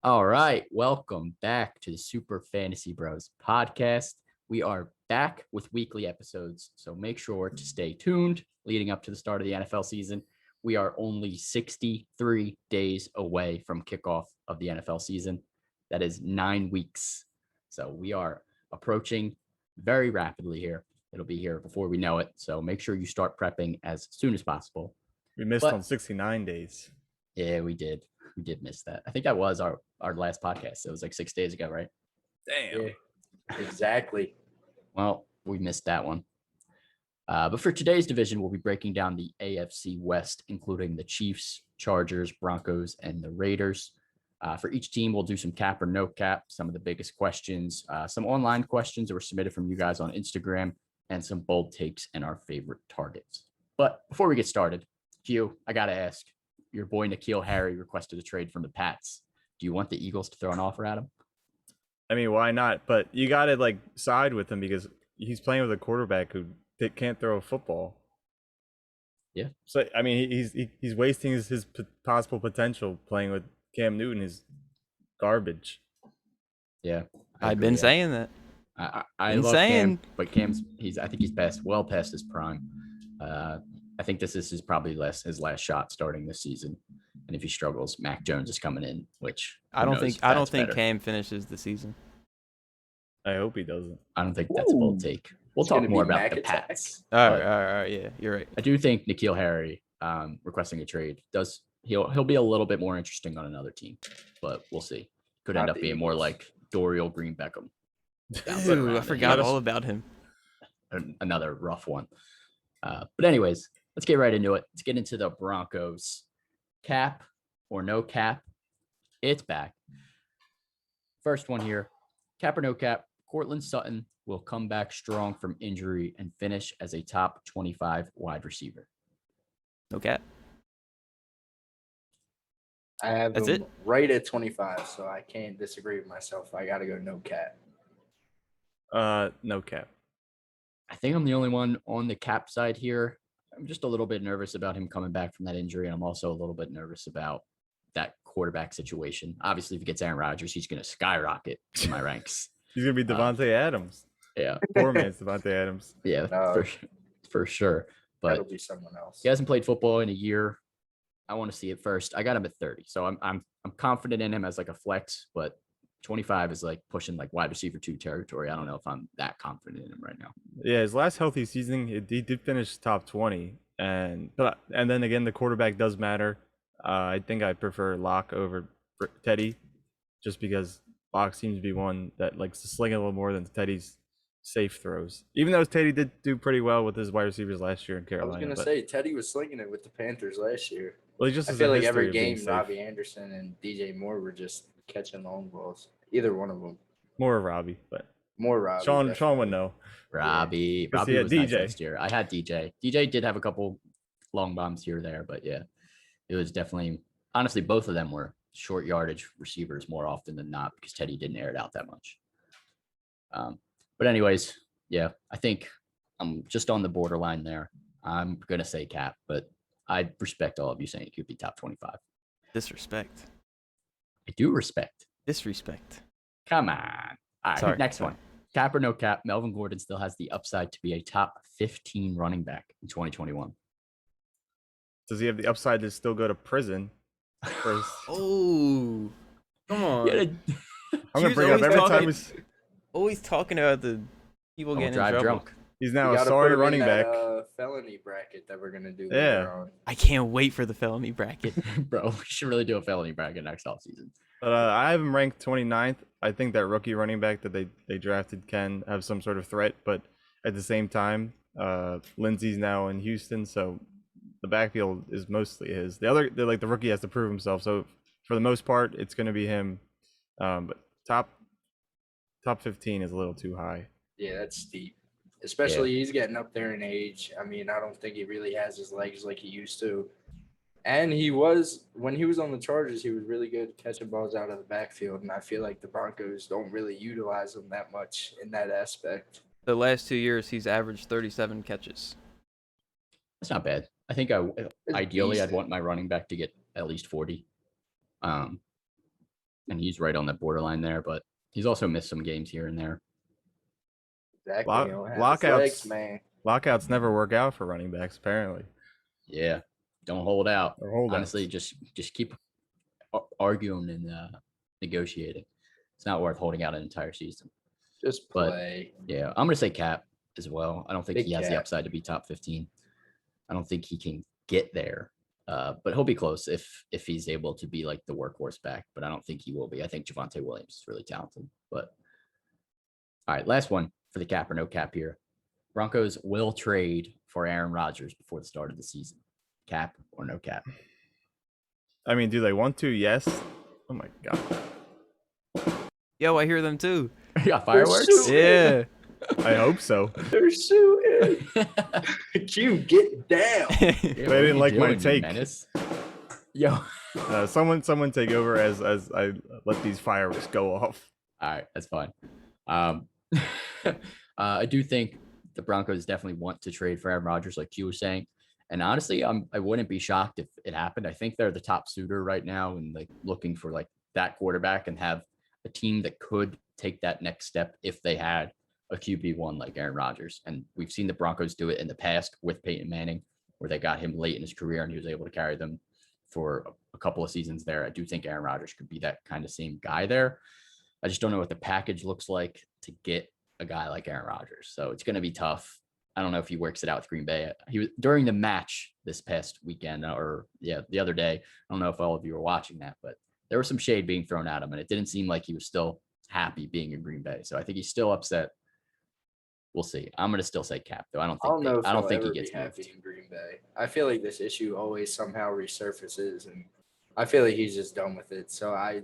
All right, welcome back to the Super Fantasy Bros podcast. We are back with weekly episodes, so make sure to stay tuned leading up to the start of the NFL season. We are only 63 days away from kickoff of the NFL season. That is 9 weeks. So we are approaching very rapidly here. It'll be here before we know it. So make sure you start prepping as soon as possible. We missed But on 69 days. yeah, we did. We did miss that. I think that was our last podcast. It was like 6 days ago, right? Damn. Yeah, exactly. Well, we missed that one. But for today's division, we'll be breaking down the AFC West, including the Chiefs, Chargers, Broncos, and the Raiders. For each team, we'll do some cap or no cap, some of the biggest questions, some online questions that were submitted from you guys on Instagram, and some bold takes and our favorite targets. But before we get started, Q, I got to ask, your boy N'Keal Harry requested a trade from the Pats. Do you want the Eagles to throw an offer at him? I mean, why not? But you got to side with him because he's playing with a quarterback who can't throw a football. Yeah. So I mean, he's wasting his possible potential playing with Cam Newton. Is garbage. Yeah, I've been saying that. I love Cam, but I think he's well past his prime. I think this is probably his last shot starting this season. And if he struggles, Mac Jones is coming in, which I don't think Cam finishes the season. I hope he doesn't. I don't think that's a bold take. We'll talk more about the Pats. All right, yeah, you're right. I do think N'Keal Harry requesting a trade he'll be a little bit more interesting on another team, but we'll see. Could end up being more like Dorial Green Beckham. Ooh, I forgot all about him. Another rough one. But anyways, let's get right into it. Let's get into the Broncos. Cap or no cap, it's back. First one here, cap or no cap, Courtland Sutton will come back strong from injury and finish as a top 25 wide receiver. No cap. I have That's him it? right at 25, so I can't disagree with myself. I got to go no cap. No cap. I think I'm the only one on the cap side here. I'm just a little bit nervous about him coming back from that injury. I'm also a little bit nervous about that quarterback situation. Obviously, if he gets Aaron Rodgers, he's going to skyrocket in my ranks. He's gonna be Devontae Adams. Yeah, Poor man's Devontae Adams. Yeah, for sure. But That'll be someone else. he hasn't played football in a year. I want to see it first. I got him at 30, so I'm confident in him as like a flex, but 25 is like pushing like wide receiver 2 territory. I don't know if I'm that confident in him right now. Yeah, his last healthy season, he did finish top 20, and then again, the quarterback does matter. I think I prefer Locke over Teddy, just because Locke seems to be one that likes to sling it a little more than Teddy's safe throws. Even though Teddy did do pretty well with his wide receivers last year in Carolina. I was gonna say Teddy was slinging it with the Panthers last year. Well, he just I feel like every game, Robbie Anderson and DJ Moore were just catching long balls. Either one of them. More Robbie, but more Robbie. Sean would know. Robbie was DJ nice last year. I had DJ. DJ did have a couple long bombs here or there, but yeah, it was definitely honestly both of them were short yardage receivers more often than not because Teddy didn't air it out that much. But anyways, yeah, I think I'm just on the borderline there. I'm gonna say cap, but I respect all of you saying it could be top 25. Disrespect. I do respect. Disrespect. Come on. All right, Sorry, next one. Cap or no cap, Melvin Gordon still has the upside to be a top 15 running back in 2021. Does he have the upside to still go to prison? Oh, come on. I'm gonna bring up every time always talking about the people getting in trouble. Drunk. He's now a sorry running back. Felony bracket that we're gonna do. Yeah. Later on. I can't wait for the felony bracket. Bro, we should really do a felony bracket next offseason. But I have him ranked 29th. I think that rookie running back that they drafted can have some sort of threat, but at the same time, Lindsey's now in Houston, so the backfield is mostly his. The rookie has to prove himself. So for the most part, it's going to be him. But top 15 is a little too high. Yeah, that's steep. Especially he's getting up there in age. I mean, I don't think he really has his legs like he used to. And when he was on the Chargers, he was really good catching balls out of the backfield. And I feel like the Broncos don't really utilize him that much in that aspect. The last 2 years, he's averaged 37 catches. That's not bad. I think ideally I'd want my running back to get at least 40. and he's right on the borderline there, but he's also missed some games here and there. Exactly. He don't have his Lockouts, legs, man. lockouts never work out for running backs, apparently. Yeah, don't hold out. Or holdouts. Honestly, just keep arguing and negotiating. It's not worth holding out an entire season. Just But play. yeah, I'm gonna say Cap as well. I don't think Big he has the Cap. upside to be top 15. I don't think he can get there, but he'll be close if he's able to be like the workhorse back. But I don't think he will be. I think Javonte Williams is really talented. But all right, last one for the cap or no cap here. Broncos will trade for Aaron Rodgers before the start of the season. Cap or no cap? I mean, do they want to? Yes. Oh my god. Yo, I hear them too. You got fireworks? shooting. Yeah. I hope so. They're shooting. Q, get down. Yeah, They what are didn't you like my doing, you take. menace? Yo. Someone take over as I let these fireworks go off. All right, that's fine. I do think the Broncos definitely want to trade for Aaron Rodgers, like you were saying. And honestly, I wouldn't be shocked if it happened. I think they're the top suitor right now and like looking for like that quarterback and have a team that could take that next step if they had a QB1 like Aaron Rodgers. And we've seen the Broncos do it in the past with Peyton Manning, where they got him late in his career and he was able to carry them for a couple of seasons there. I do think Aaron Rodgers could be that kind of same guy there. I just don't know what the package looks like to get a guy like Aaron Rodgers. So it's going to be tough. I don't know if he works it out with Green Bay. He was during the match this past weekend, or the other day. I don't know if all of you were watching that, but there was some shade being thrown at him, and it didn't seem like he was still happy being in Green Bay. So I think he's still upset. We'll see. I'm going to still say cap, though. I don't think he gets happy moved. in Green Bay. I feel like this issue always somehow resurfaces, and I feel like he's just done with it. So I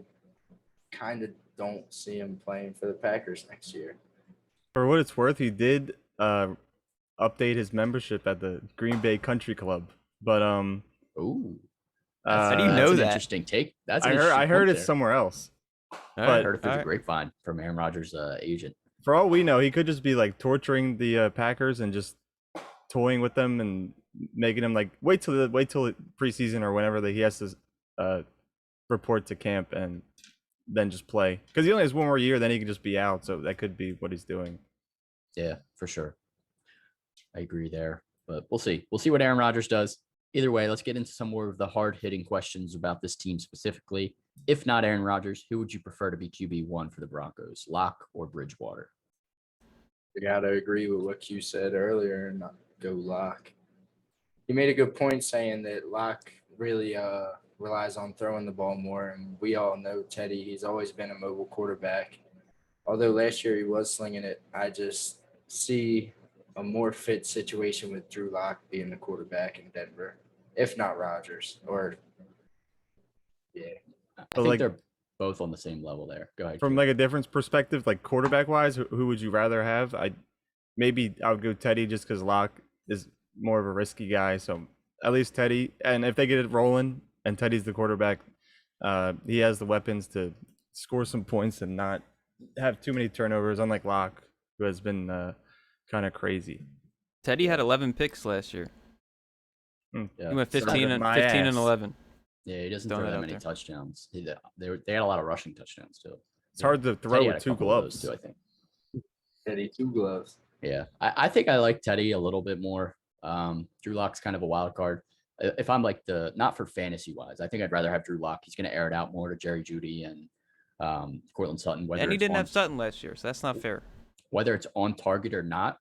kind of don't see him playing for the Packers next year. For what it's worth, he did update his membership at the Green Bay Country Club. But Ooh. How do you That's know an that? interesting take. That's an I interesting heard point it's there. somewhere else. I heard it through all the right. grapevine from Aaron Rodgers' agent. For all we know, he could just be like torturing the Packers and just toying with them and making them like wait till preseason or whenever he has to report to camp and then just play, because he only has one more year, then he can just be out. So that could be what he's doing. Yeah, for sure. I agree there, but we'll see. We'll see what Aaron Rodgers does. Either way, let's get into some more of the hard-hitting questions about this team specifically. If not Aaron Rodgers, who would you prefer to be QB1 for the Broncos, Locke or Bridgewater? You got to agree with what Q said earlier and not go Locke. He made a good point saying that Locke really relies on throwing the ball more, and we all know Teddy. He's always been a mobile quarterback. Although last year he was slinging it, I just see a more fit situation with Drew Lock being the quarterback in Denver, if not Rodgers. I think like, they're both on the same level there. Go ahead. From like a different perspective, like quarterback wise, who would you rather have? I would go Teddy just because Locke is more of a risky guy. So at least Teddy, and if they get it rolling and Teddy's the quarterback, he has the weapons to score some points and not have too many turnovers, unlike Locke, who has been kind of crazy. Teddy had 11 picks last year. Yeah. He went 15 and 11. Yeah, he doesn't Throwing throw it that out many there. touchdowns. They had a lot of rushing touchdowns too. It's hard to throw Teddy had with a two couple of those gloves. too, I think. Teddy, 2 gloves. Yeah, I think I like Teddy a little bit more. Drew Lock's kind of a wild card. If I'm like not for fantasy wise, I think I'd rather have Drew Lock. He's going to air it out more to Jerry Jeudy and Cortland Sutton. And he didn't have Sutton last year, so that's not fair. Whether it's on target or not,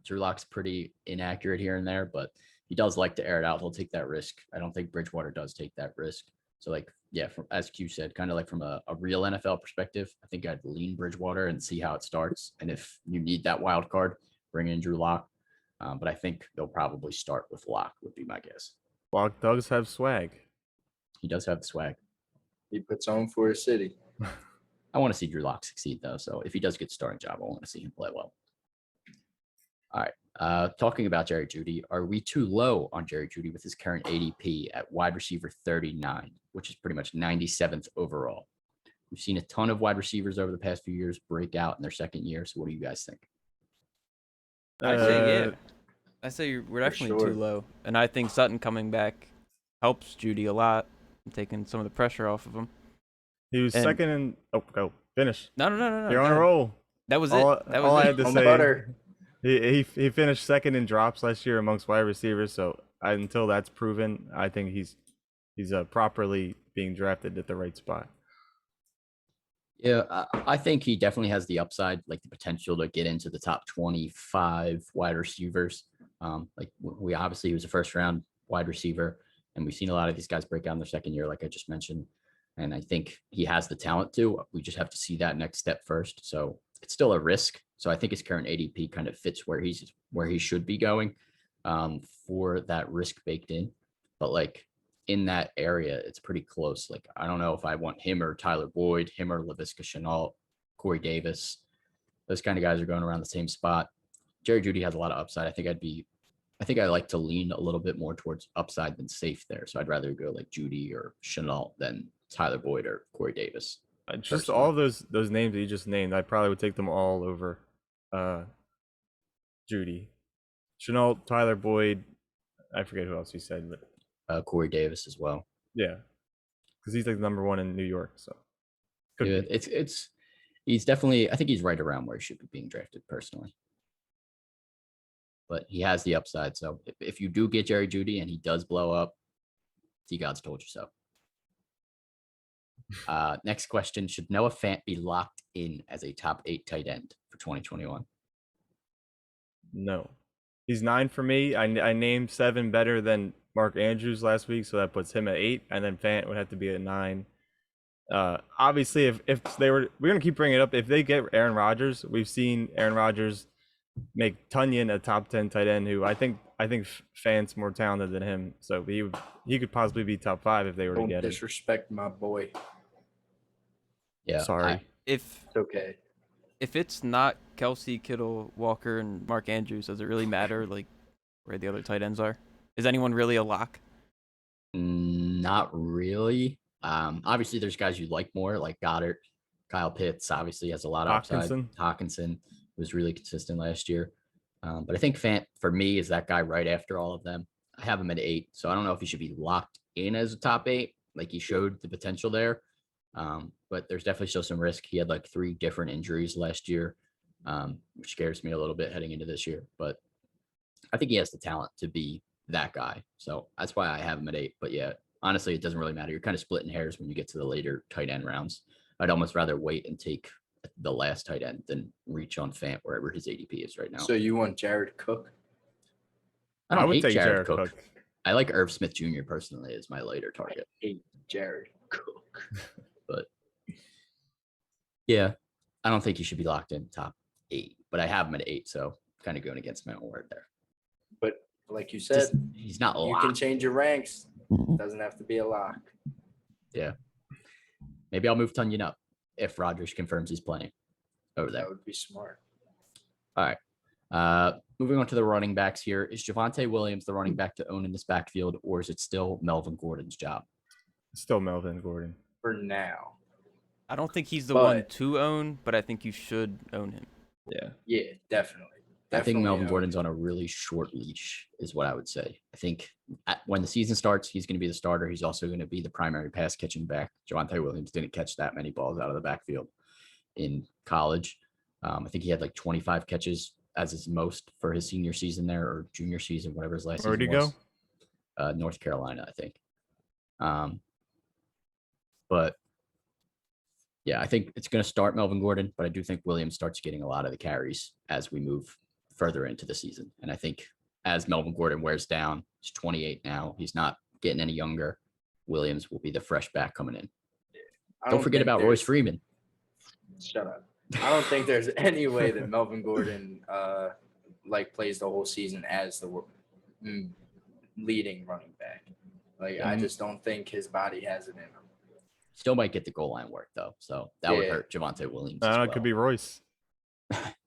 Drew Lock's pretty inaccurate here and there, but he does like to air it out. He'll take that risk. I don't think Bridgewater does take that risk. So like, yeah, as Q said, kind of like from a real NFL perspective, I think I'd lean Bridgewater and see how it starts. And if you need that wild card, bring in Drew Lock. But I think they'll probably start with Lock would be my guess. Locke does have swag. He does have the swag. He puts on for his city. I want to see Drew Lock succeed though. So if he does get starting job, I want to see him play well. All right. Talking about Jerry Jeudy, are we too low on Jerry Jeudy with his current ADP at wide receiver 39, which is pretty much 97th overall? We've seen a ton of wide receivers over the past few years break out in their second year. So what do you guys think? I say yeah. I say we're definitely sure. too low, and I think Sutton coming back helps Jeudy a lot, taking some of the pressure off of him. He was And- second in. Oh, go finish. No. You're on go a ahead. roll. That was all, it. That all was I it. had to On say. butter. He finished second in drops last year amongst wide receivers. So until that's proven, I think he's properly being drafted at the right spot. Yeah, I think he definitely has the upside, like the potential to get into the top 25 wide receivers. Like we obviously he was a first round wide receiver, and we've seen a lot of these guys break out in their second year, like I just mentioned. And I think he has the talent to. We just have to see that next step first. So it's still a risk. So I think his current ADP kind of fits where he should be going for that risk baked in. But like in that area, it's pretty close. Like, I don't know if I want him or Tyler Boyd, him or LaVisca Chenault, Corey Davis. Those kind of guys are going around the same spot. Jerry Jeudy has a lot of upside. I think I like to lean a little bit more towards upside than safe there. So I'd rather go like Jeudy or Chenault than Tyler Boyd or Corey Davis. Just personally. all of those names that you just named, I probably would take them all over Judy. Chenault, Tyler Boyd, I forget who else you said, but Corey Davis as well. yeah. Because he's like number one in New York, so could Yeah, be. he's definitely, I think he's right around where he should be being drafted personally. But he has the upside. So if you do get Jerry Jeudy and he does blow up, T God's told you so. Next question. Should Noah Fant be locked in as a top 8 tight end for 2021? No. He's 9 for me. I named 7 better than Mark Andrews last week, so that puts him at 8, and then Fant would have to be at 9. Obviously, if we're gonna keep bringing it up, if they get Aaron Rodgers, we've seen Aaron Rodgers make Tunyon a top 10 tight end, who I think Fant's more talented than him, so he could possibly be top 5 if they were to Don't get him. disrespect my boy. Yeah. Sorry. If It's okay. if it's not Kelsey, Kittle, Walker, and Mark Andrews, does it really matter like where the other tight ends are? Is anyone really a lock? Not really. Obviously, there's guys you like more, like Goddard, Kyle Pitts. Obviously, has a lot of upside. Hawkinson was really consistent last year. But I think Fant for me is that guy right after all of them. I have him at 8, so I don't know if he should be locked in as a top 8. Like he showed the potential there, but there's definitely still some risk. He had like 3 different injuries last year, which scares me a little bit heading into this year. But I think he has the talent to be that guy. So that's why I have him at 8. But yeah, honestly, it doesn't really matter. You're kind of splitting hairs when you get to the later tight end rounds. I'd almost rather wait and take the last tight end than reach on Fant wherever his ADP is right now. So you want Jared Cook? I don't would hate take Jared Cook. I like Irv Smith Jr. personally as my later target. I hate Jared Cook. But yeah, I don't think he should be locked in top 8. But I have him at 8, so kind of going against my own word there. But like you said, He's not you locked. can change your ranks. Doesn't have to be a lock. Yeah. Maybe I'll move Tunyon up if Rodgers confirms he's playing over there. That would be smart. All right. Moving on to the running backs here. Is Javonte Williams the running back to own in this backfield, or is it still Melvin Gordon's job? Still Melvin Gordon. For now. I don't think he's the But- one to own, but I think you should own him. Yeah. Yeah, definitely. I think Melvin Definitely, Gordon's on a really short leash, is what I would say. I think when the season starts, he's going to be the starter. He's also going to be the primary pass catching back. Javonte Williams didn't catch that many balls out of the backfield in college. I think he had like 25 catches as his most for his senior season there, or junior season, whatever his last Where'd season he was. go? North Carolina, I think. But yeah, I think it's going to start Melvin Gordon, but I do think Williams starts getting a lot of the carries as we move further into the season. And I think as Melvin Gordon wears down, he's 28 now. He's not getting any younger. Williams will be the fresh back coming in. I Don't forget think about Royce Freeman. Shut up. I don't think there's any way that Melvin Gordon plays the whole season as the leading running back. Like I just don't think his body has it in him. Still might get the goal line work though, so that would Yeah. hurt Javonte Williams. I as don't know, well. it could be Royce.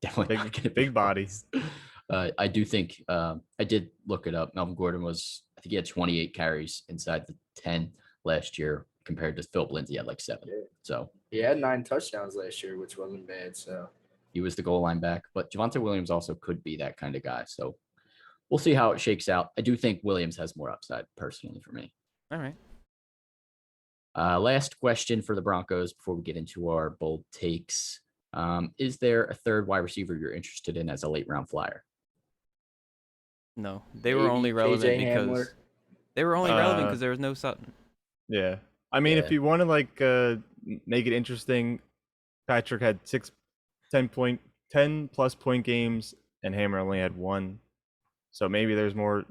Definitely Big- not gonna be big body. Royce. I do think I did look it up. Melvin Gordon I think he had 28 carries inside the 10 last year compared to Philip Lindsay had like 7. Yeah. So He had 9 touchdowns last year, which wasn't bad. So he was the goal line back, but Javonte Williams also could be that kind of guy. So we'll see how it shakes out. I do think Williams has more upside personally for me. All right. Last question for the Broncos before we get into our bold takes. Is there a third wide receiver you're interested in as a late round flyer? No, they were Maybe only KJ relevant Hamler. because they were only relevant Uh, because there was no Sutton. Yeah. I mean, if Yeah. you want to like make it interesting, Patrick had 10 plus point games, and Hammer only had 1. So maybe there's more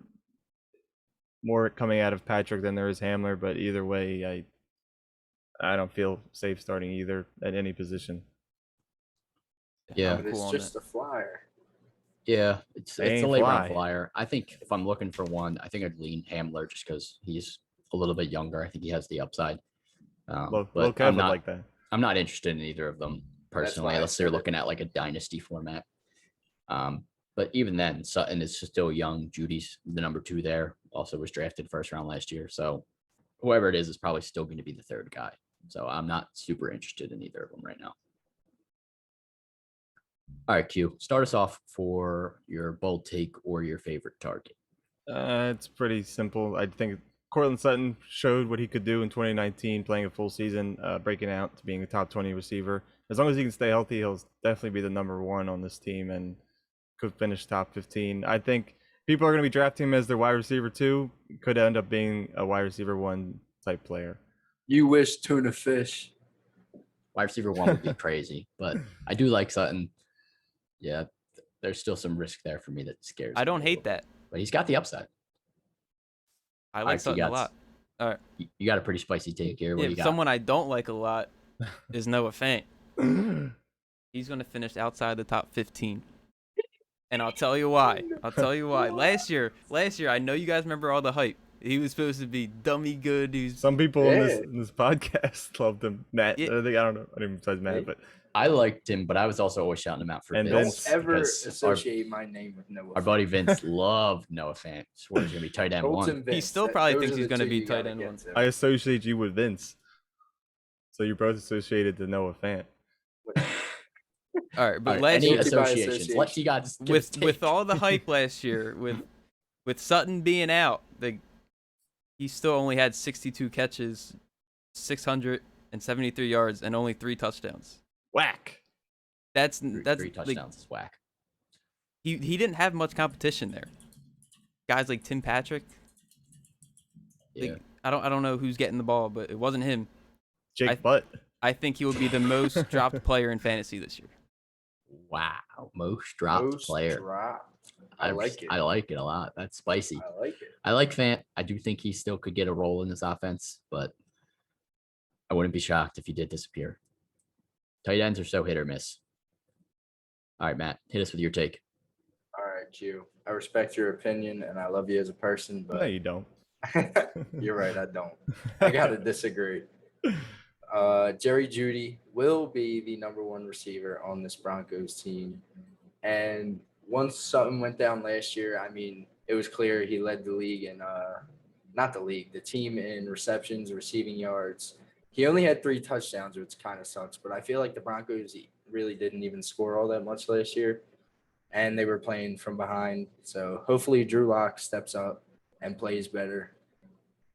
coming out of Patrick than there is Hamler. But either way, I don't feel safe starting either at any position. Yeah. I'm But cool it's on just that. a flyer. Yeah, it's They a ain't late round fly. flyer. I think if I'm looking for one, I think I'd lean Hamler just because he's a little bit younger. I think he has the upside. Low But Kev would like that. I'm not interested in either of them personally, why I unless they're said it. looking at like a dynasty format. But even then, Sutton is still young. Judy's the number 2 there. Also was drafted first round last year. So whoever it is probably still going to be the third guy. So I'm not super interested in either of them right now. All right, Q, start us off for your bold take or your favorite target. It's pretty simple. I think Cortland Sutton showed what he could do in 2019, playing a full season, breaking out to being a top 20 receiver. As long as he can stay healthy, he'll definitely be the number 1 on this team and could finish top 15. I think people are going to be drafting him as their wide receiver 2. Could end up being a wide receiver 1 type player. You wish tuna fish. Wide receiver 1 would be crazy, but I do like Sutton. Yeah, there's still some risk there for me that scares me. I don't a hate little bit. that. But he's got the upside. I All like right, so you Sutton a got- lot. All right. You got a pretty spicy take here. What do you got? Someone I don't like a lot is Noah Fant. He's going to finish outside the top 15. And I'll tell you why. Last year, I know you guys remember all the hype. He was supposed to be dummy good. Some people in Yeah. this podcast loved him. Matt, Yeah. I think I don't know anyone besides Matt, Hey. but I liked him, but I was also always shouting him out for And Vince. Vince. Don't ever because associate my name with Noah. our buddy Vince loved Noah Fant. Swore he's gonna be tight end Colts 1. and Vince. still That- probably those thinks are he's the gonna two be you tight gotta end get 1. to. I associate you with Vince. So you're both associated to Noah Fant. All right, but All right, last any year, Guilty by associations? Let's you guys give us with take. all the hype last year, with Sutton being out, he still only had 62 catches, 673 yards, and only 3 touchdowns. Whack. That's three like, touchdowns is whack. he didn't have much competition there. Guys like Tim Patrick. Yeah. Like, I don't know who's getting the ball, but it wasn't him. Jake Butt. I think he would be the most dropped player in fantasy this year. Wow, most dropped Most player. dropped. I like it. I like it a lot. That's spicy. I like it. I like Fant. I do think he still could get a role in this offense, but I wouldn't be shocked if he did disappear. Tight ends are so hit or miss. All right, Matt, hit us with your take. All right, Q. I respect your opinion and I love you as a person, No, but you don't. you're right. I don't. I gotta disagree. Jerry Jeudy will be the number 1 receiver on this Broncos team. And once something went down last year, I mean, it was clear he led the league in not the league, the team in receptions, receiving yards. He only had 3 touchdowns, which kind of sucks, but I feel like the Broncos really didn't even score all that much last year. And they were playing from behind. So hopefully Drew Lock steps up and plays better.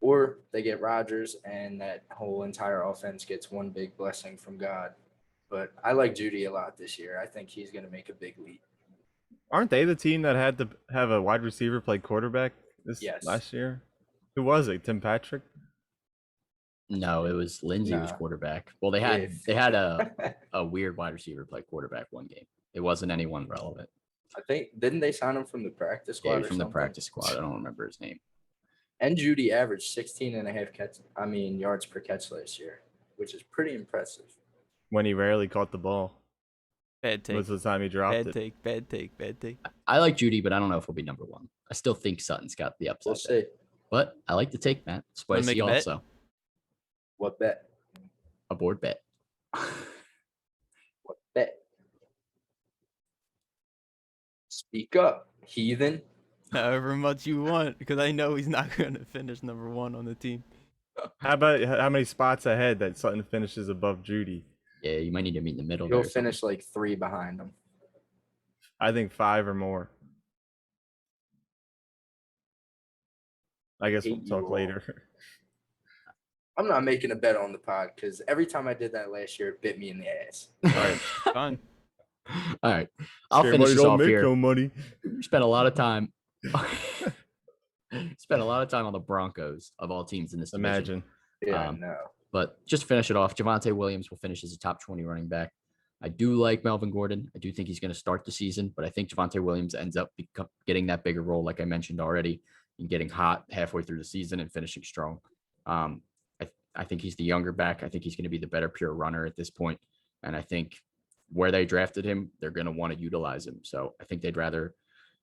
Or they get Rodgers and that whole entire offense gets one big blessing from God. But I like Jeudy a lot this year. I think he's going to make a big leap. Aren't they the team that had to have a wide receiver play quarterback Yes. last year? Who was it? Tim Patrick? No, it was Lindsey was Nah. quarterback. Well, they had a weird wide receiver play quarterback one game. It wasn't anyone relevant. I think, didn't they sign him from the practice squad? Yeah, or from the something? practice squad. I don't remember his name. And Jeudy averaged 16 and a half yards per catch last year, which is pretty impressive. When he rarely caught the ball. Bad take. Most of the time he dropped Bad it. take. Bad take. Bad take. I like Judy, but I don't know if he'll be number 1. I still think Sutton's got the upside. We'll there. see. But I like the take, Matt. Wanna Spicy make a bet? also. What bet? A board bet. What bet? Speak up, heathen. However much you want, because I know he's not going to finish number 1 on the team. How many spots ahead that Sutton finishes above Judy? Yeah, you might need to meet in the middle. He'll there or something. finish like 3 behind him. I think 5 or more. I guess we'll Hate you talk all. later. I'm not making a bet on the pod because every time I did that last year, it bit me in the ass. All right, fine. All right. I'll Scary finish money this don't off make here. no money. We spent a lot of time. Spent a lot of time on the Broncos of all teams in this division. Imagine. Yeah, Um, no. But just to finish it off, Javonte Williams will finish as a top 20 running back. I do like Melvin Gordon. I do think he's going to start the season, but I think Javonte Williams ends up getting that bigger role, like I mentioned already, and getting hot halfway through the season and finishing strong. I think he's the younger back. I think he's going to be the better pure runner at this point. And I think where they drafted him, they're going to want to utilize him. So I think they'd rather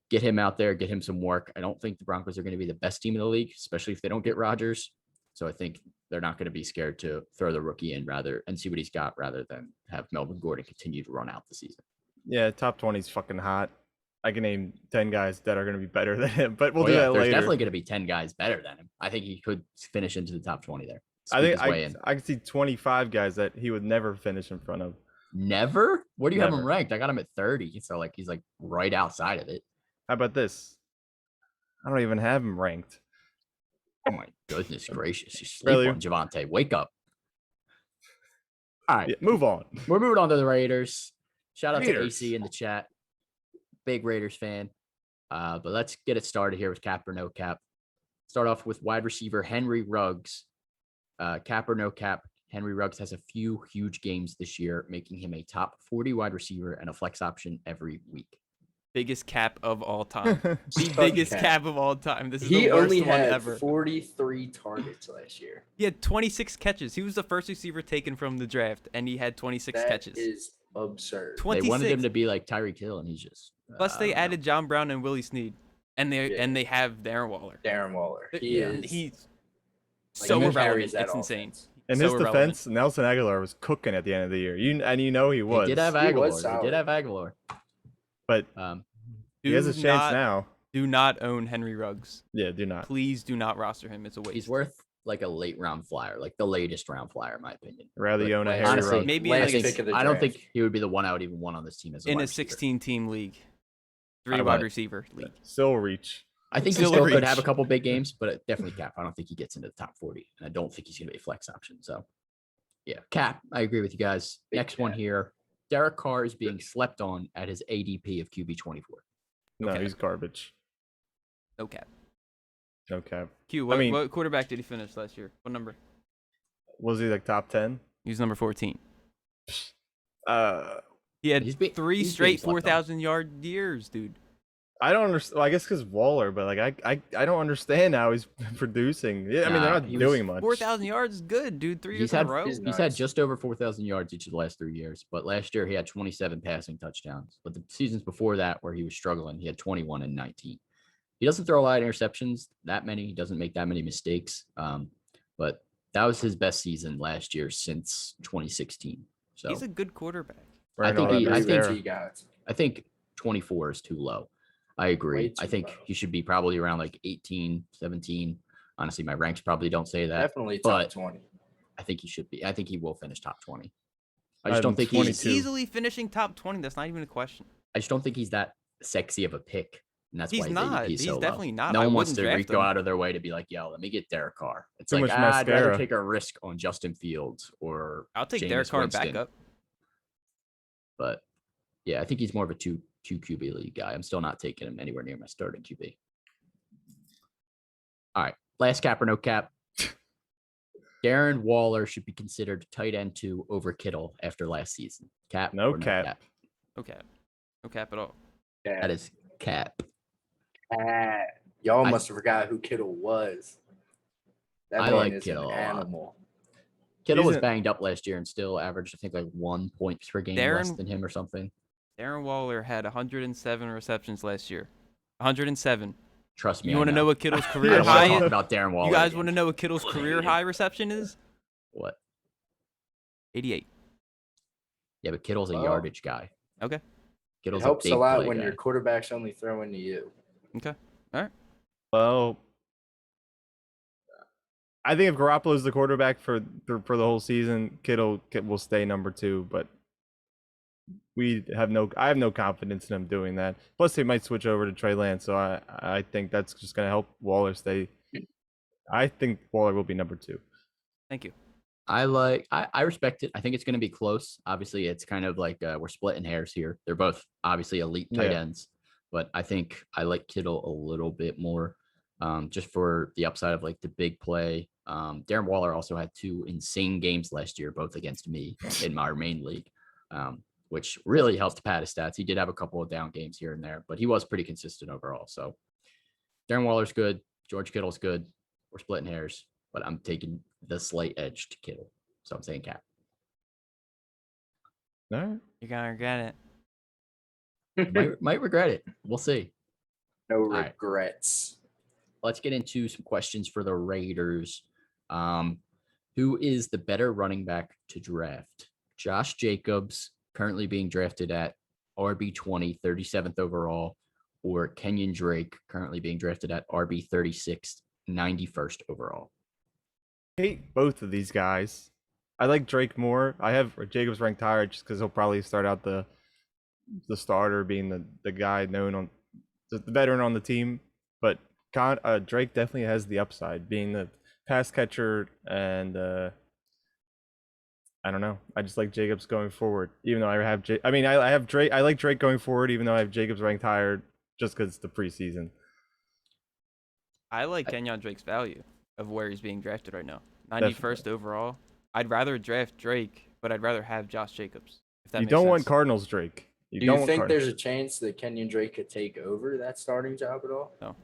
get him out there, get him some work. I don't think the Broncos are going to be the best team in the league, especially if they don't get Rodgers. So I think they're not going to be scared to throw the rookie in and see what he's got rather than have Melvin Gordon continue to run out the season. Yeah, top 20 is fucking hot. I can name 10 guys that are going to be better than him, but we'll do that There's later. definitely going to be 10 guys better than him. I think he could finish into the top 20 there. I think Squeak his way in. I can see 25 guys that he would never finish in front of. Never? Where do you have him Never. ranked? I got him at 30. So like he's like right outside of it. How about this? I don't even have him ranked. Oh my goodness gracious. You sleep Really? on Javonte. Wake up. All right. Yeah, move on. We're moving on to the Raiders. Shout out to Raiders. AC in the chat. Big Raiders fan. But let's get it started here with cap or no cap. Start off with wide receiver Henry Ruggs. Cap or no cap, Henry Ruggs has a few huge games this year, making him a top 40 wide receiver and a flex option every week. Biggest cap of all time. The Fuck biggest cap. cap of all time. This is He the worst only one had ever. 43 targets last year. He had 26 catches. He was the first receiver taken from the draft, and he had 26 That catches. is absurd. 26. They wanted him to be like Tyreek Hill, and he's just. Plus, I they don't know. added John Brown and Willie Snead, and they have Darren Waller. Darren Waller. He's like, so he irrelevant. carries that It's insane. offense. In So his irrelevant. defense, Nelson Aguilar was cooking at the end of the year. You know he was. They did have He Aguilar. was They did solid. have Aguilar. but he has a Do chance not- now. Do not own Henry Ruggs. Yeah, do not. Please do not roster him. It's a waste. He's worth like a late round flyer, like the latest round flyer, in my opinion. Rather you own a Honestly, Harry honestly, Ruggs. maybe Last in I, like pick of the I don't draft. think he would be the one I would even want on this team as a in wide a receiver. 16-team league, How 3 about wide it? receiver league. Still reach. I think Still he still a could have a reach. couple big games, but definitely cap. I don't think he gets into the top 40, and I don't think he's going to be a flex option. So, yeah, cap. I agree with you guys. Big Next one cap. here. Derek Carr is being slept on at his ADP of QB 24. No, Okay. he's garbage. No cap. No cap. Q, I mean- what quarterback did he finish last year? What number? Was he like top 10? He was number 14. He had He's being- 3 he's being straight slept on. 4,000-yard years, dude. I don't understand. Well, I guess because Waller, but like I don't understand how he's producing. Yeah, I mean they're Nah, not he was doing much. 4,000 yards is good, dude. 3 years He's in had a row. he's he's had nice. just over 4,000 yards each of the last 3 years, but last year he had 27 passing touchdowns. But the seasons before that, where he was struggling, he had 21 and 19. He doesn't throw a lot of interceptions, that many. He doesn't make that many mistakes. But that was his best season last year since 2016. So He's a good quarterback. Wearing think all he- that I Rivera. think That's what he got. I think 24 is too low. I agree. Way I too think low. he should be probably around like 18, 17. Honestly, my ranks probably don't say that. Definitely top but 20. I think he should be. I think he will finish top 20. I I'm just don't think He's 22. easily finishing top 20. That's not even a question. I just don't think he's that sexy of a pick. And that's He's why his not. ADP is He's so low. definitely not. No I one wants wouldn't to draft go him. out of their way to be like, yo, let me get Derek Carr. It's Too like, much I'd rather mascara. take a risk on Justin Fields or I'll take Jameis Derek Carr Winston. back up. But yeah, I think he's more of a two QB league guy. I'm still not taking him anywhere near my starting QB. All right, last cap or no cap. Darren Waller should be considered tight end 2 over Kittle after last season. Cap? No or cap. No cap. No cap at all. Yeah. That is cap. Y'all I- must have forgot who Kittle was. That I man like is Kittle an a lot. animal. Kittle He's was a- banged up last year and still averaged, I think, like 1 point per game less Darren- than him or something. Darren Waller had 107 receptions last year. 107. Trust me. You want to know what Kittle's I career don't want high to talk is? about Darren Waller. You guys again. want to know what Kittle's career high reception is? What? 88. Yeah, but Kittle's a Well, yardage guy. Okay. It Kittle's helps big a lot play when guy. your quarterback's only throwing to you. Okay. All right. Well, I think if Garoppolo's the quarterback for the whole season, Kittle will stay number 2. But I have no confidence in him doing that. Plus, he might switch over to Trey Lance, so I think that's just going to help Waller stay. I think Waller will be number 2. Thank you. I respect it. I think it's going to be close. Obviously, it's kind of like we're splitting hairs here. They're both obviously elite tight Yeah. ends, but I think I like Kittle a little bit more, just for the upside of like the big play. Darren Waller also had 2 insane games last year, both against me in my main league, which really helped pad his stats. He did have a couple of down games here and there, but he was pretty consistent overall. So Darren Waller's good. George Kittle's good. We're splitting hairs, but I'm taking the slight edge to Kittle. So I'm saying Cap. All right. You're gonna regret it. Might regret it. We'll see. No right. regrets. Let's get into some questions for the Raiders. Who is the better running back to draft? Josh Jacobs, currently being drafted at RB20, 37th overall, or Kenyon Drake, currently being drafted at RB36, 91st overall? Hate both of these guys. I like Drake more. I have Jacobs ranked higher just because he'll probably start out the starter, being the guy known on the veteran on the team. But Drake definitely has the upside, being the pass catcher, and I don't know. I just like Jacobs going forward, even though I have I have Drake. I like Drake going forward, even though I have Jacobs ranked higher, just because it's the preseason. I like Kenyon Drake's value of where he's being drafted right now. 91st overall. I'd rather draft Drake, but I'd rather have Josh Jacobs. If that You makes don't sense. want Cardinals Drake. Do you think there's a chance that Kenyon Drake could take over that starting job at all? No.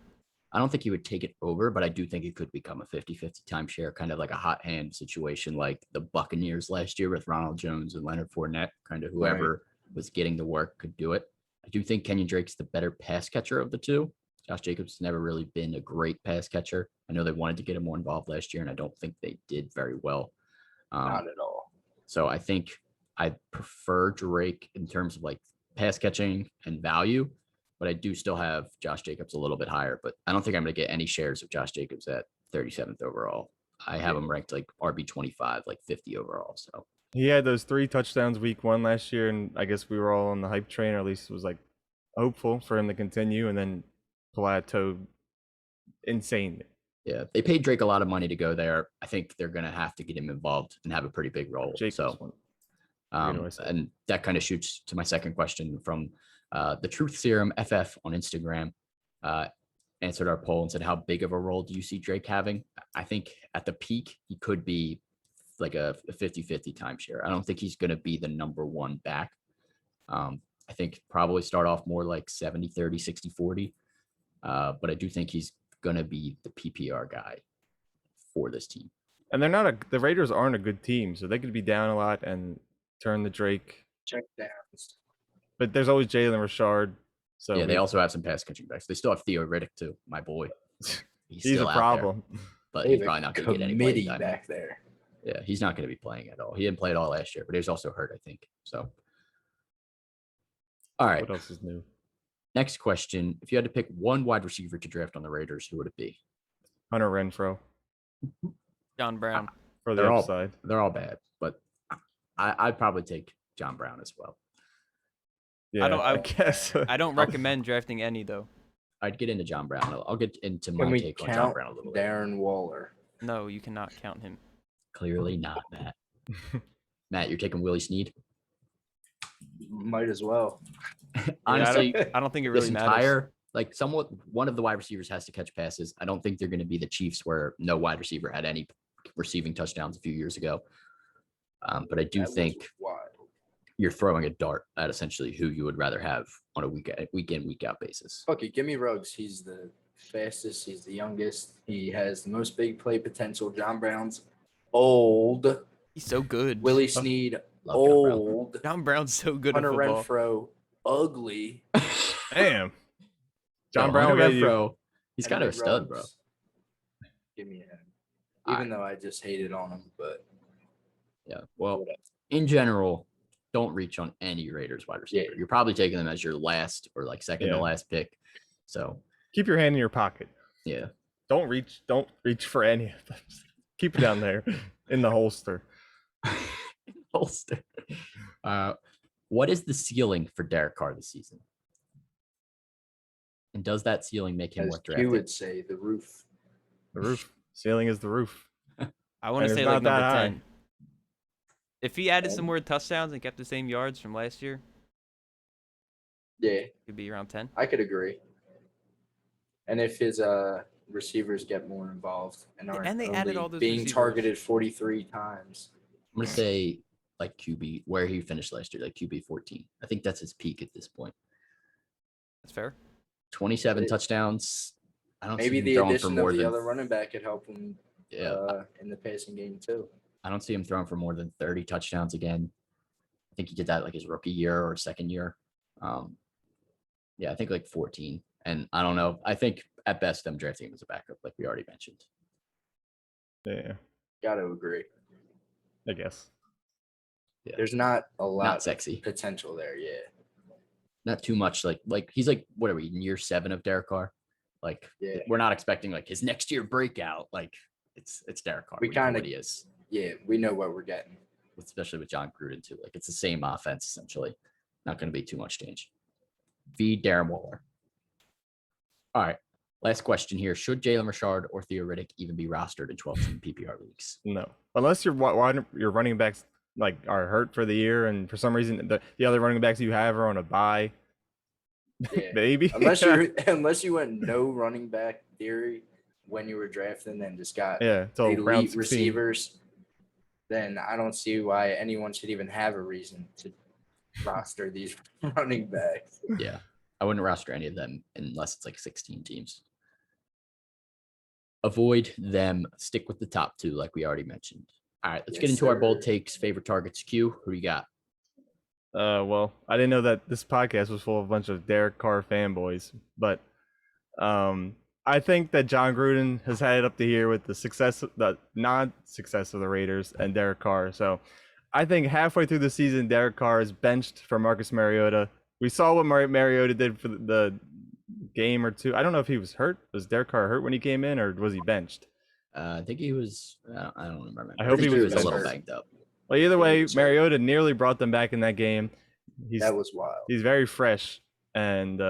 I don't think he would take it over, but I do think it could become a 50-50 timeshare, kind of like a hot hand situation like the Buccaneers last year with Ronald Jones and Leonard Fournette. Kind of whoever was getting the work could do it. I do think Kenyon Drake's the better pass catcher of the two. Josh Jacobs has never really been a great pass catcher. I know they wanted to get him more involved last year, and I don't think they did very well. Not at all. So I think I prefer Drake in terms of like pass catching and value, but I do still have Josh Jacobs a little bit higher, but I don't think I'm going to get any shares of Josh Jacobs at 37th overall. I have him ranked like RB25, like 50 overall. So he had those 3 touchdowns week 1 last year, and I guess we were all on the hype train, or at least it was like hopeful for him to continue, and then plateaued insanely. Yeah, they paid Drake a lot of money to go there. I think they're going to have to get him involved and have a pretty big role. And that kind of shoots to my second question from the Truth Serum FF on Instagram. Answered our poll and said, how big of a role do you see Drake having? I think at the peak, he could be like a 50-50 timeshare. I don't think he's going to be the number one back. I think probably start off more like 70-30, 60-40. But I do think he's going to be the PPR guy for this team. And the Raiders aren't a good team, so they could be down a lot and turn the Drake. Check downs. But there's always Jalen Richard. So yeah, they also have some pass catching backs. They still have Theo Riddick too, my boy. He's a problem. But he's probably not going to get any playing time back there. Yeah, he's not going to be playing at all. He didn't play at all last year, but he was also hurt, I think. So, all right. What else is new? Next question. If you had to pick one wide receiver to draft on the Raiders, who would it be? Hunter Renfrow. John Brown. For the upside. They're all bad, but I'd probably take John Brown as well. Yeah, I guess. I don't recommend drafting any, though. I'd get into John Brown. I'll get into my take on John Brown a little bit. Darren Waller. No, you cannot count him. Clearly not, Matt. Matt, you're taking Willie Snead? Might as well. Honestly, I don't think it really matters. One of the wide receivers has to catch passes. I don't think they're going to be the Chiefs where no wide receiver had any receiving touchdowns a few years ago. But I do think you're throwing a dart at essentially who you would rather have on a week in, week out basis. Okay, give me Ruggs. He's the fastest. He's the youngest. He has the most big play potential. John Brown's old. He's so good. Willie Snead, old. John Brown's so good Hunter at football. Renfrow, ugly. Damn. John Brown, Renfrow. He's kind of a stud, bro. Give me him. Even though I just hated on him, but yeah. Well, in general, don't reach on any Raiders wide receiver. You're probably taking them as your last or like second to last pick. So keep your hand in your pocket. Yeah. Don't reach for any of them. Keep it down there in the holster. What is the ceiling for Derek Carr this season? And does that ceiling make him worth drafting? You would say the roof. The roof. Ceiling is the roof. I want And to it's say not like number that high. 10. If he added some And- more touchdowns and kept the same yards from last year, Yeah, he'd be around 10. I could agree. And if his receivers get more involved and aren't And they added only all those being receivers. targeted 43 times. I'm gonna say like QB where he finished last year, like QB 14. I think that's his peak at this point. That's fair. 27 It- touchdowns. I don't Maybe see him the throwing for addition more of the than other running back could help him yeah. in the passing game too. I don't see him throwing for more than 30 touchdowns again. I think he did that like his rookie year or second year. Yeah, I think like 14. And I don't know. I think at best I'm drafting him as a backup, like we already mentioned. Yeah, Got to agree. I guess. There's not a lot Not of sexy. potential there. Yeah. Not too much. Like he's like, what are we in year 7 of Derek Carr? Like Yeah. we're not expecting like his next year breakout. Like it's Derek Carr. We know kinda- what he is, Yeah. We know what we're getting. especially with John Gruden too. Like it's the same offense essentially. Not going to be too much change. Feed Darren Waller. All right. Last question here. Should Jalen Richard or Theo Riddick even be rostered in 12-team PPR leagues? No, unless your running backs like are hurt for the year, and for some reason the other running backs you have are on a bye. Yeah. Maybe unless you went no running back theory when you were drafting and just got yeah, till round elite 16. receivers, then I don't see why anyone should even have a reason to roster these running backs. Yeah. I wouldn't roster any of them unless it's like 16 teams. Avoid them. Stick with the top 2, like we already mentioned. All right, let's get Yes, into our bold sir. takes. Favorite targets. Q. Who do you got? Well, I didn't know that this podcast was full of a bunch of Derek Carr fanboys, but I think that John Gruden has had it up to here with the non-success of the Raiders and Derek Carr. So I think halfway through the season, Derek Carr is benched for Marcus Mariota. We saw what Mariota did for the game or two. I don't know if he was hurt. Was Derek Carr hurt when he came in, or was he benched? I think he was. I don't remember. I hope think he he was was a little hurt. banged up. Well, either Yeah, way, he was hurt. Mariota nearly brought them back in that game. That was wild. He's very fresh, and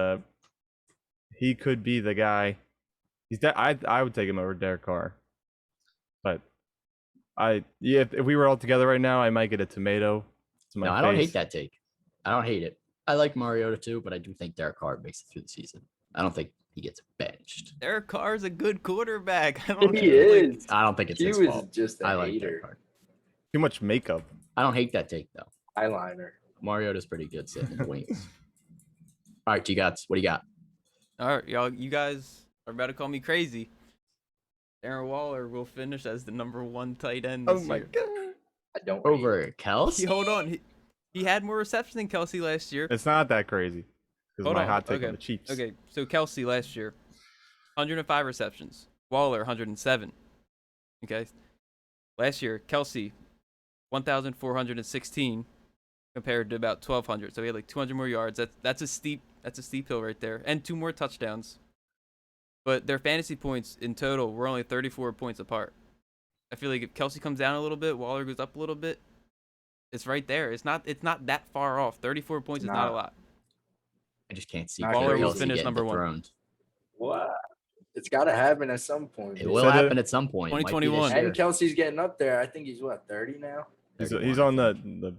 he could be the guy. I would take him over Derek Carr, but if we were all together right now, I might get a tomato to my No, face. I don't hate that take. I don't hate it. I like Mariota too, but I do think Derek Carr makes it through the season. I don't think he gets benched. Derek Carr's a good quarterback. I don't He know, like, is. I don't think it's He his was fault. just a I like hater. Derek Carr. Too much makeup. I don't hate that take though. Eyeliner. Mariota's pretty good sitting in the wings. All right, what do you got? all right, y'all. You guys are about to call me crazy. Darren Waller will finish as the number 1 tight end this Oh my year. god! I don't hate it. Over Kelsey? Hold on. He had more receptions than Kelsey last year. It's not that crazy. Because Hold my on, hot take okay, on the Chiefs. Okay, so Kelsey last year, 105 receptions. Waller, 107. Okay. Last year, Kelsey, 1,416 compared to about 1,200. So he had like 200 more yards. That's a steep hill right there, and 2 more touchdowns. But their fantasy points in total were only 34 points apart. I feel like if Kelsey comes down a little bit, Waller goes up a little bit. It's right there. It's not that far off. 34 points is not a Nah. lot. I just can't see Waller Travis will Kelce finish getting number 1. dethroned. What? It's got to happen at some point. It man. will Said it- happen at some point. It might be this 2021. year. And Kelsey's getting up there. I think he's what, 30 now? He's 31, on I think. the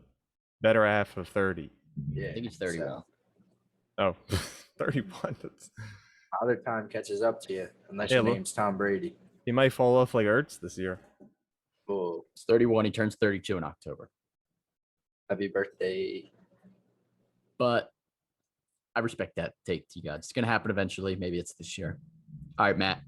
better half of 30. Yeah. I think he's 31. Oh, 31. That's, Other time catches up to you, unless Yeah, your look. name's Tom Brady. he might fall off like Ertz this year. Oh, He's 31. He turns 32 in October. happy birthday. But I respect that take to you guys. It's going to happen eventually. Maybe it's this year. All right, Matt.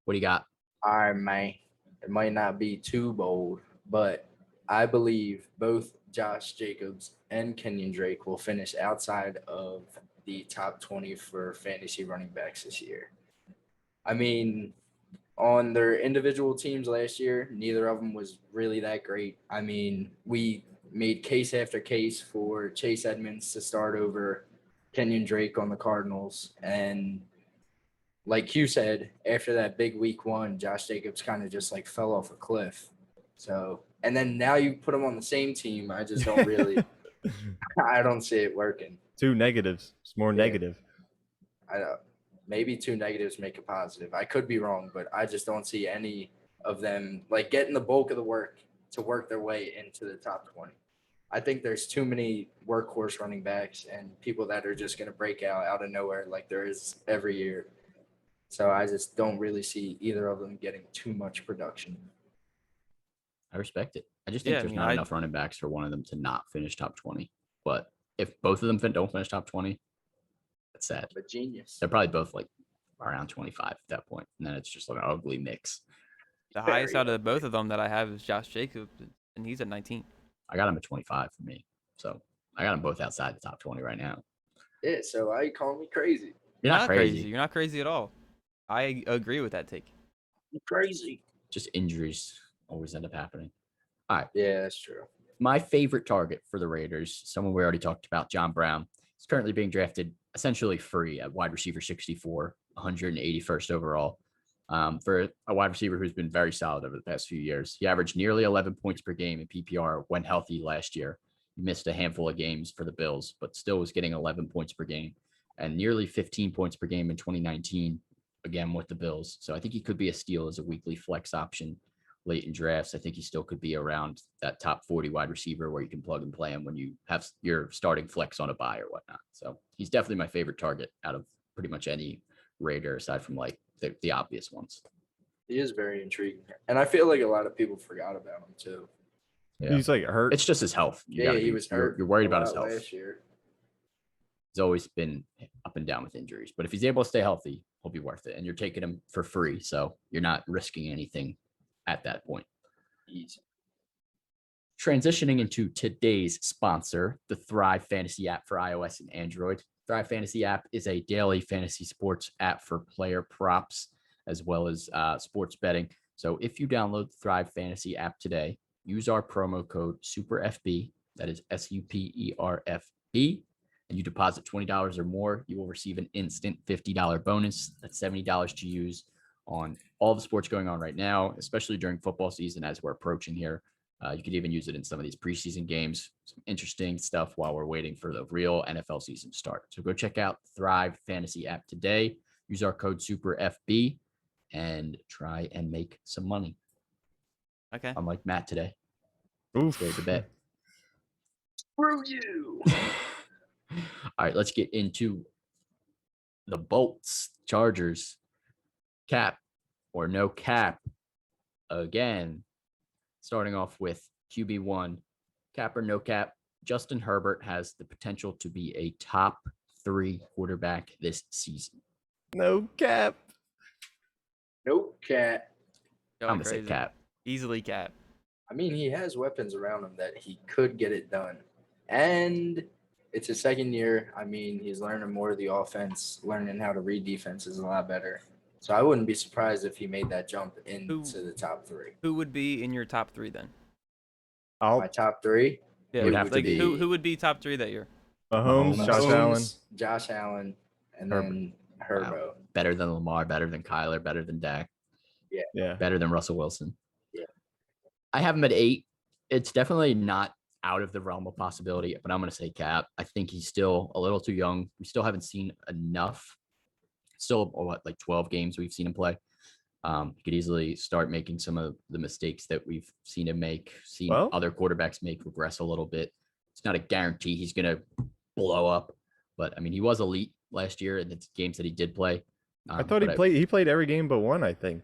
What do you got? All right, man. It might not be too bold, but I believe both Josh Jacobs and Kenyon Drake will finish outside of the top 20 for fantasy running backs this year. I mean, on their individual teams last year, neither of them was really that great. I mean, we made case after case for Chase Edmonds to start over Kenyon Drake on the Cardinals. And like you said, after that big week 1, Josh Jacobs kind of just like fell off a cliff. So, and then now you put him on the same team. I just don't really, I don't see it working. 2 negatives. It's more Yeah. negative. I don't, maybe 2 negatives make a positive. I could be wrong, but I just don't see any of them like getting the bulk of the work to work their way into the top 20. I think there's too many workhorse running backs and people that are just going to break out of nowhere like there is every year. So I just don't really see either of them getting too much production. I respect it. I just think Yeah, I there's mean, not enough running backs for one of them to not finish top 20. But if both of them don't finish top 20, that's sad. But genius. They're probably both like around 25 at that point, and then it's just like an ugly mix. The highest out of both of them that I have is Josh Jacobs, and he's at 19. I got him at 25 for me, so I got them both outside the top 20 right now. Yeah, so why you calling me crazy? You're not crazy. You're not crazy at all. I agree with that take. You're crazy. Just injuries always end up happening. Yeah, that's true. My favorite target for the Raiders, someone we already talked about, John Brown. He's currently being drafted essentially free at wide receiver 64, 181st overall. For a wide receiver who's been very solid over the past few years. He averaged nearly 11 points per game in PPR when healthy last year. He missed a handful of games for the Bills, but still was getting 11 points per game and nearly 15 points per game in 2019, again with the Bills. So I think he could be a steal as a weekly flex option late in drafts. I think he still could be around that top 40 wide receiver where you can plug and play him when you have your starting flex on a bye or whatnot. So he's definitely my favorite target out of pretty much any Raider aside from like the obvious ones. He is very intriguing. And I feel like a lot of people forgot about him too. Yeah. He's like hurt. It's just his health. He was hurt. You're worried a about his lot health. last year. He's always been up and down with injuries, but if he's able to stay healthy, he'll be worth it. And you're taking him for free, so you're not risking anything at that point. Easy. Transitioning into today's sponsor, the Thrive Fantasy app for iOS and Android. Thrive Fantasy app is a daily fantasy sports app for player props as well as sports betting. So if you download the Thrive Fantasy app today, use our promo code SUPERFB, that is SUPERFB, and you deposit $20 or more, you will receive an instant $50 bonus. That's $70 to use on all the sports going on right now, especially during football season as we're approaching here. You could even use it in some of these preseason games, some interesting stuff while we're waiting for the real NFL season to start. So go check out Thrive Fantasy app today. Use our code SUPERFB and try and make some money. Okay. Unlike Matt today. Oof. There's a bet. Screw you. All right, let's get into the Bolts, Chargers, cap or no cap again. Starting off with QB1, cap or no cap, Justin Herbert has the potential to be a top 3 quarterback this season. No cap. Nope, cat. I'm Going going to say crazy. cap. Easily cap. I mean, he has weapons around him that he could get it done. And it's his second year. I mean, he's learning more of the offense, learning how to read defenses a lot better. So I wouldn't be surprised if he made that jump into the top 3. Who would be in your top 3 then? My top 3? Yeah, would have to like be- who would be top 3 that year? Mahomes, Mahomes. Josh Allen. And Herbert. then Herbo. Wow. Better than Lamar, better than Kyler, better than Dak, Yeah. better than Russell Wilson. Yeah. I have him at 8. It's definitely not out of the realm of possibility, but I'm going to say cap. I think he's still a little too young. We still haven't seen enough. Still, like 12 games we've seen him play. He could easily start making some of the mistakes that we've seen him make, other quarterbacks make, regress a little bit. It's not a guarantee he's going to blow up, but I mean, he was elite last year in the games that he did play. I thought he played every game but one, I think.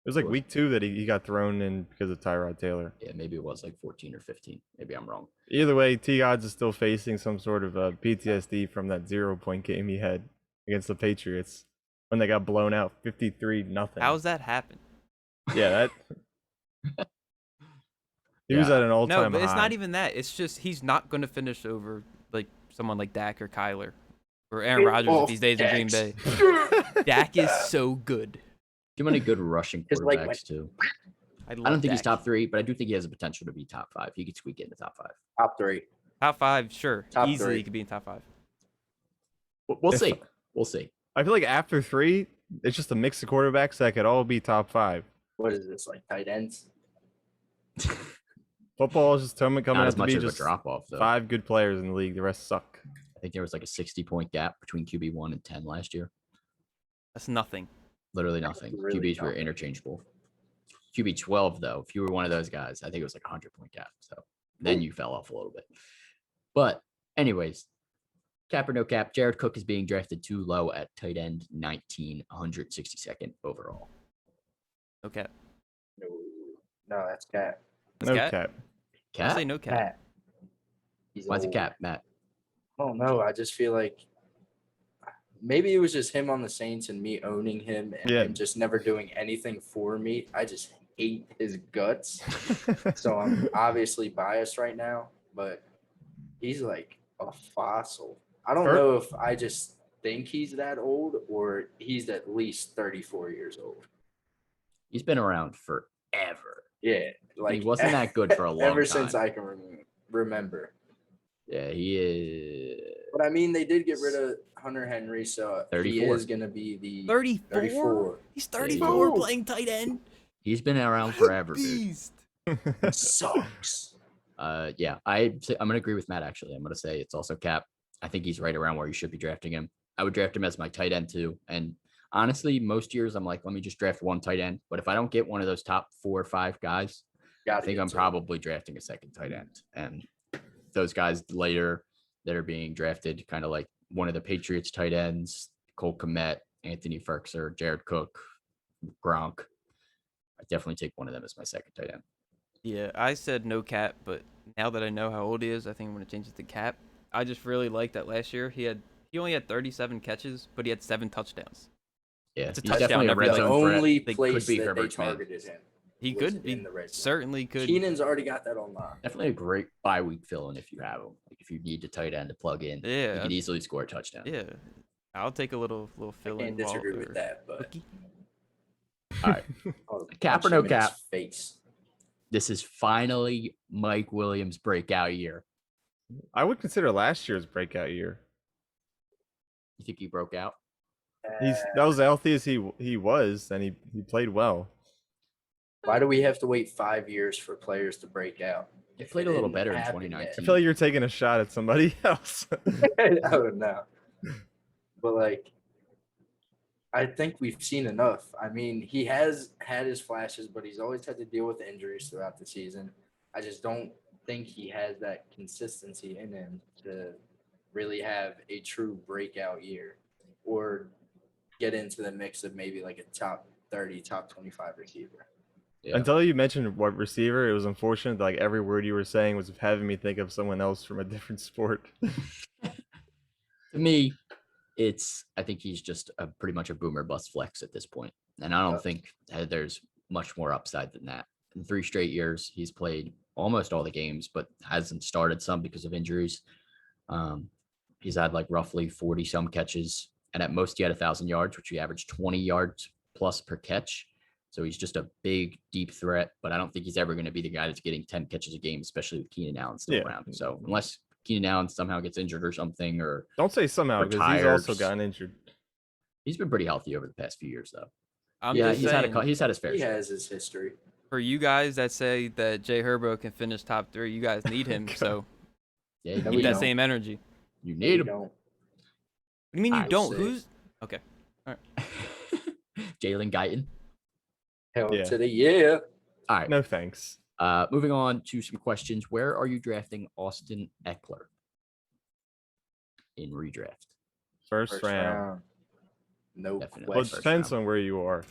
It was like Sure. week 2 that he got thrown in because of Tyrod Taylor. Yeah, maybe it was like 14 or 15. Maybe I'm wrong. Either way, T. Odds is still facing some sort of PTSD from that 0-point game he had against the Patriots when they got blown out 53-0. How's that happen? Yeah, that he was Yeah. at an all-time No, but it's high. not even that. It's just he's not going to finish over like someone like Dak or Kyler or Aaron Rodgers if he stays in Green Bay. Dak is so good. Too many good rushing His leg quarterbacks went- too. I I don't think he's Dak. top 3, but I do think he has the potential to be top 5. He could squeak into top 5. Top 3. Top 5, sure. Top Easily 3. he could be in top 5. We'll If- see. We'll see. I feel like after 3, it's just a mix of quarterbacks that could all be top 5. What is this, like tight ends? Football is just coming Not out as to much be of a just drop off though. 5 good players in the league. The rest suck. I think there was like a 60-point gap between QB1 and 10 last year. That's nothing. Literally nothing. really QBs were nothing. interchangeable. QB 12 though. If you were one of those guys, I think it was like a 100-point cap. So then you fell off a little bit. But anyways, cap or no cap, Jared Cook is being drafted too low at tight end 19, 162nd overall. Okay. No, that's Cat. No Cat? cap. I Cap? say no cap. Cat. He's Why's it old. cap, Matt? I don't know. I just feel like maybe it was just him on the Saints and me owning him and Yeah. him just never doing anything for me. I just hate his guts. So I'm obviously biased right now, but he's like a fossil. I don't know if I just think he's that old or he's at least 34 years old. He's been around forever. Yeah. Like He wasn't that good for a long ever time. since I can remember. Yeah, he is. But I mean, they did get rid of Hunter Henry, so he 34. is going to be the 34? 34. He's Yeah, he 34 is. playing tight end. He's been around forever, dude. Beast. Sucks. Yeah, I'm gonna agree with Matt. Actually, I'm gonna say it's also cap. I think he's right around where you should be drafting him. I would draft him as my tight end too. And honestly, most years I'm like, let me just draft one tight end. But if I don't get one of those top 4 or 5 guys, I think I'm probably drafting a second tight end. And those guys later that are being drafted, kind of like one of the Patriots tight ends, Cole Kmet, Anthony Ferkser, Jared Cook, Gronk. I definitely take one of them as my second tight end. Yeah, I said no cap, but now that I know how old he is, I think I'm going to change it to cap. I just really like that last year he only had 37 catches, but he had 7 touchdowns. Yeah, It's a he's touchdown definitely a every, red like, zone threat. only They place could be that Herbert's they man. targeted him. He was could in be the red zone. certainly could. Keenan's already got that on lock. Definitely a great bye week fill in if you have him. Like if you need a tight end to plug in, you Yeah, could easily score a touchdown. yeah. I'll take a little I fill in. can't disagree with that, but Rookie. All right. I'll Cap or punch no him in his cap? Face. This is finally Mike Williams' breakout year. I would consider last year's breakout year. You think he broke out? That was healthy as he was, and he played well. Why do we have to wait 5 years for players to break out? He If played it a little didn't better in happen 2019. I feel like you're taking a shot at somebody else. yet? Oh no. But like, I think we've seen enough. I mean, he has had his flashes, but he's always had to deal with injuries throughout the season. I just don't think he has that consistency in him to really have a true breakout year or get into the mix of maybe like a top 30, top 25 receiver. Yeah. Until you mentioned what receiver, it was unfortunate that like every word you were saying was having me think of someone else from a different sport. To me, I think he's just pretty much a boomer bust flex at this point. And I don't Yep. think there's much more upside than that. In 3 straight years, he's played almost all the games, but hasn't started some because of injuries. He's had like roughly 40 some catches, and at most he had 1,000 yards, which he averaged 20 yards plus per catch. So he's just a big, deep threat, but I don't think he's ever going to be the guy that's getting 10 catches a game, especially with Keenan Allen still Yeah. around. So unless Keenan Allen somehow gets injured or something, or Don't say somehow, because he's also retires. gotten injured. he's been pretty healthy over the past few years, though. I'm Yeah, just he's saying, had his fair He share. has his history. for you guys that say that Jay Herbo can finish top 3, you guys need him. So Yeah, you No, need keep that don't. same energy. You We need him. don't. What do you mean you I don't? say- Who's okay? Jalen Guyton. Hell Yeah. to the yeah. All right. No thanks. Moving on to some questions. Where are you drafting Austin Eckler in redraft? First round. No Definitely. Well, it First question. depends on where you are.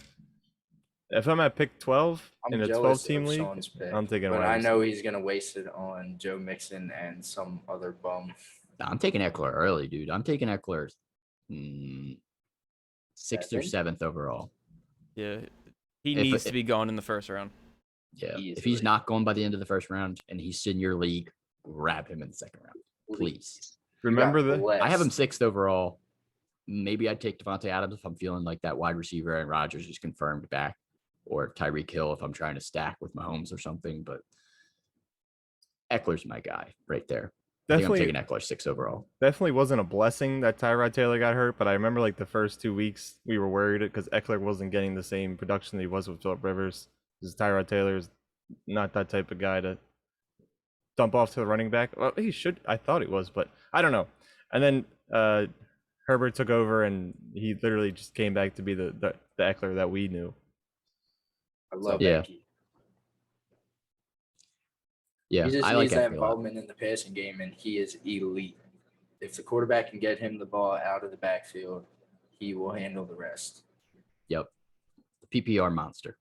If I'm at pick 12 I'm in a jealous 12-team of league, Sean's pick, I'm taking but wide I receiver. know he's gonna waste it on Joe Mixon and some other bum. Nah, I'm taking Eckler early, dude. I'm taking Eckler 6th or 7th overall. Yeah, he If- needs to be going in the first round. Yeah. If Easily. he's not going by the end of the first round and he's in your league, grab him in the second round, please. Remember You got the I have him blessed. 6th overall. Maybe I'd take Devontae Adams if I'm feeling like that wide receiver and Rodgers is confirmed back, or Tyreek Hill if I'm trying to stack with Mahomes or something. But Eckler's my guy right there. I think I'm definitely taking Eckler 6th overall. definitely wasn't a blessing that Tyrod Taylor got hurt, but I remember like the first 2 weeks we were worried because Eckler wasn't getting the same production that he was with Philip Rivers. Because Tyrod Taylor's not that type of guy to dump off to the running back. Well, he should. I thought he was, but I don't know. And then Herbert took over, and he literally just came back to be the Eckler that we knew. I love Yeah. Becky. Yeah, He just I like needs that Eckler a lot. involvement in the passing game, and he is elite. If the quarterback can get him the ball out of the backfield, he will handle the rest. Yep. The PPR monster.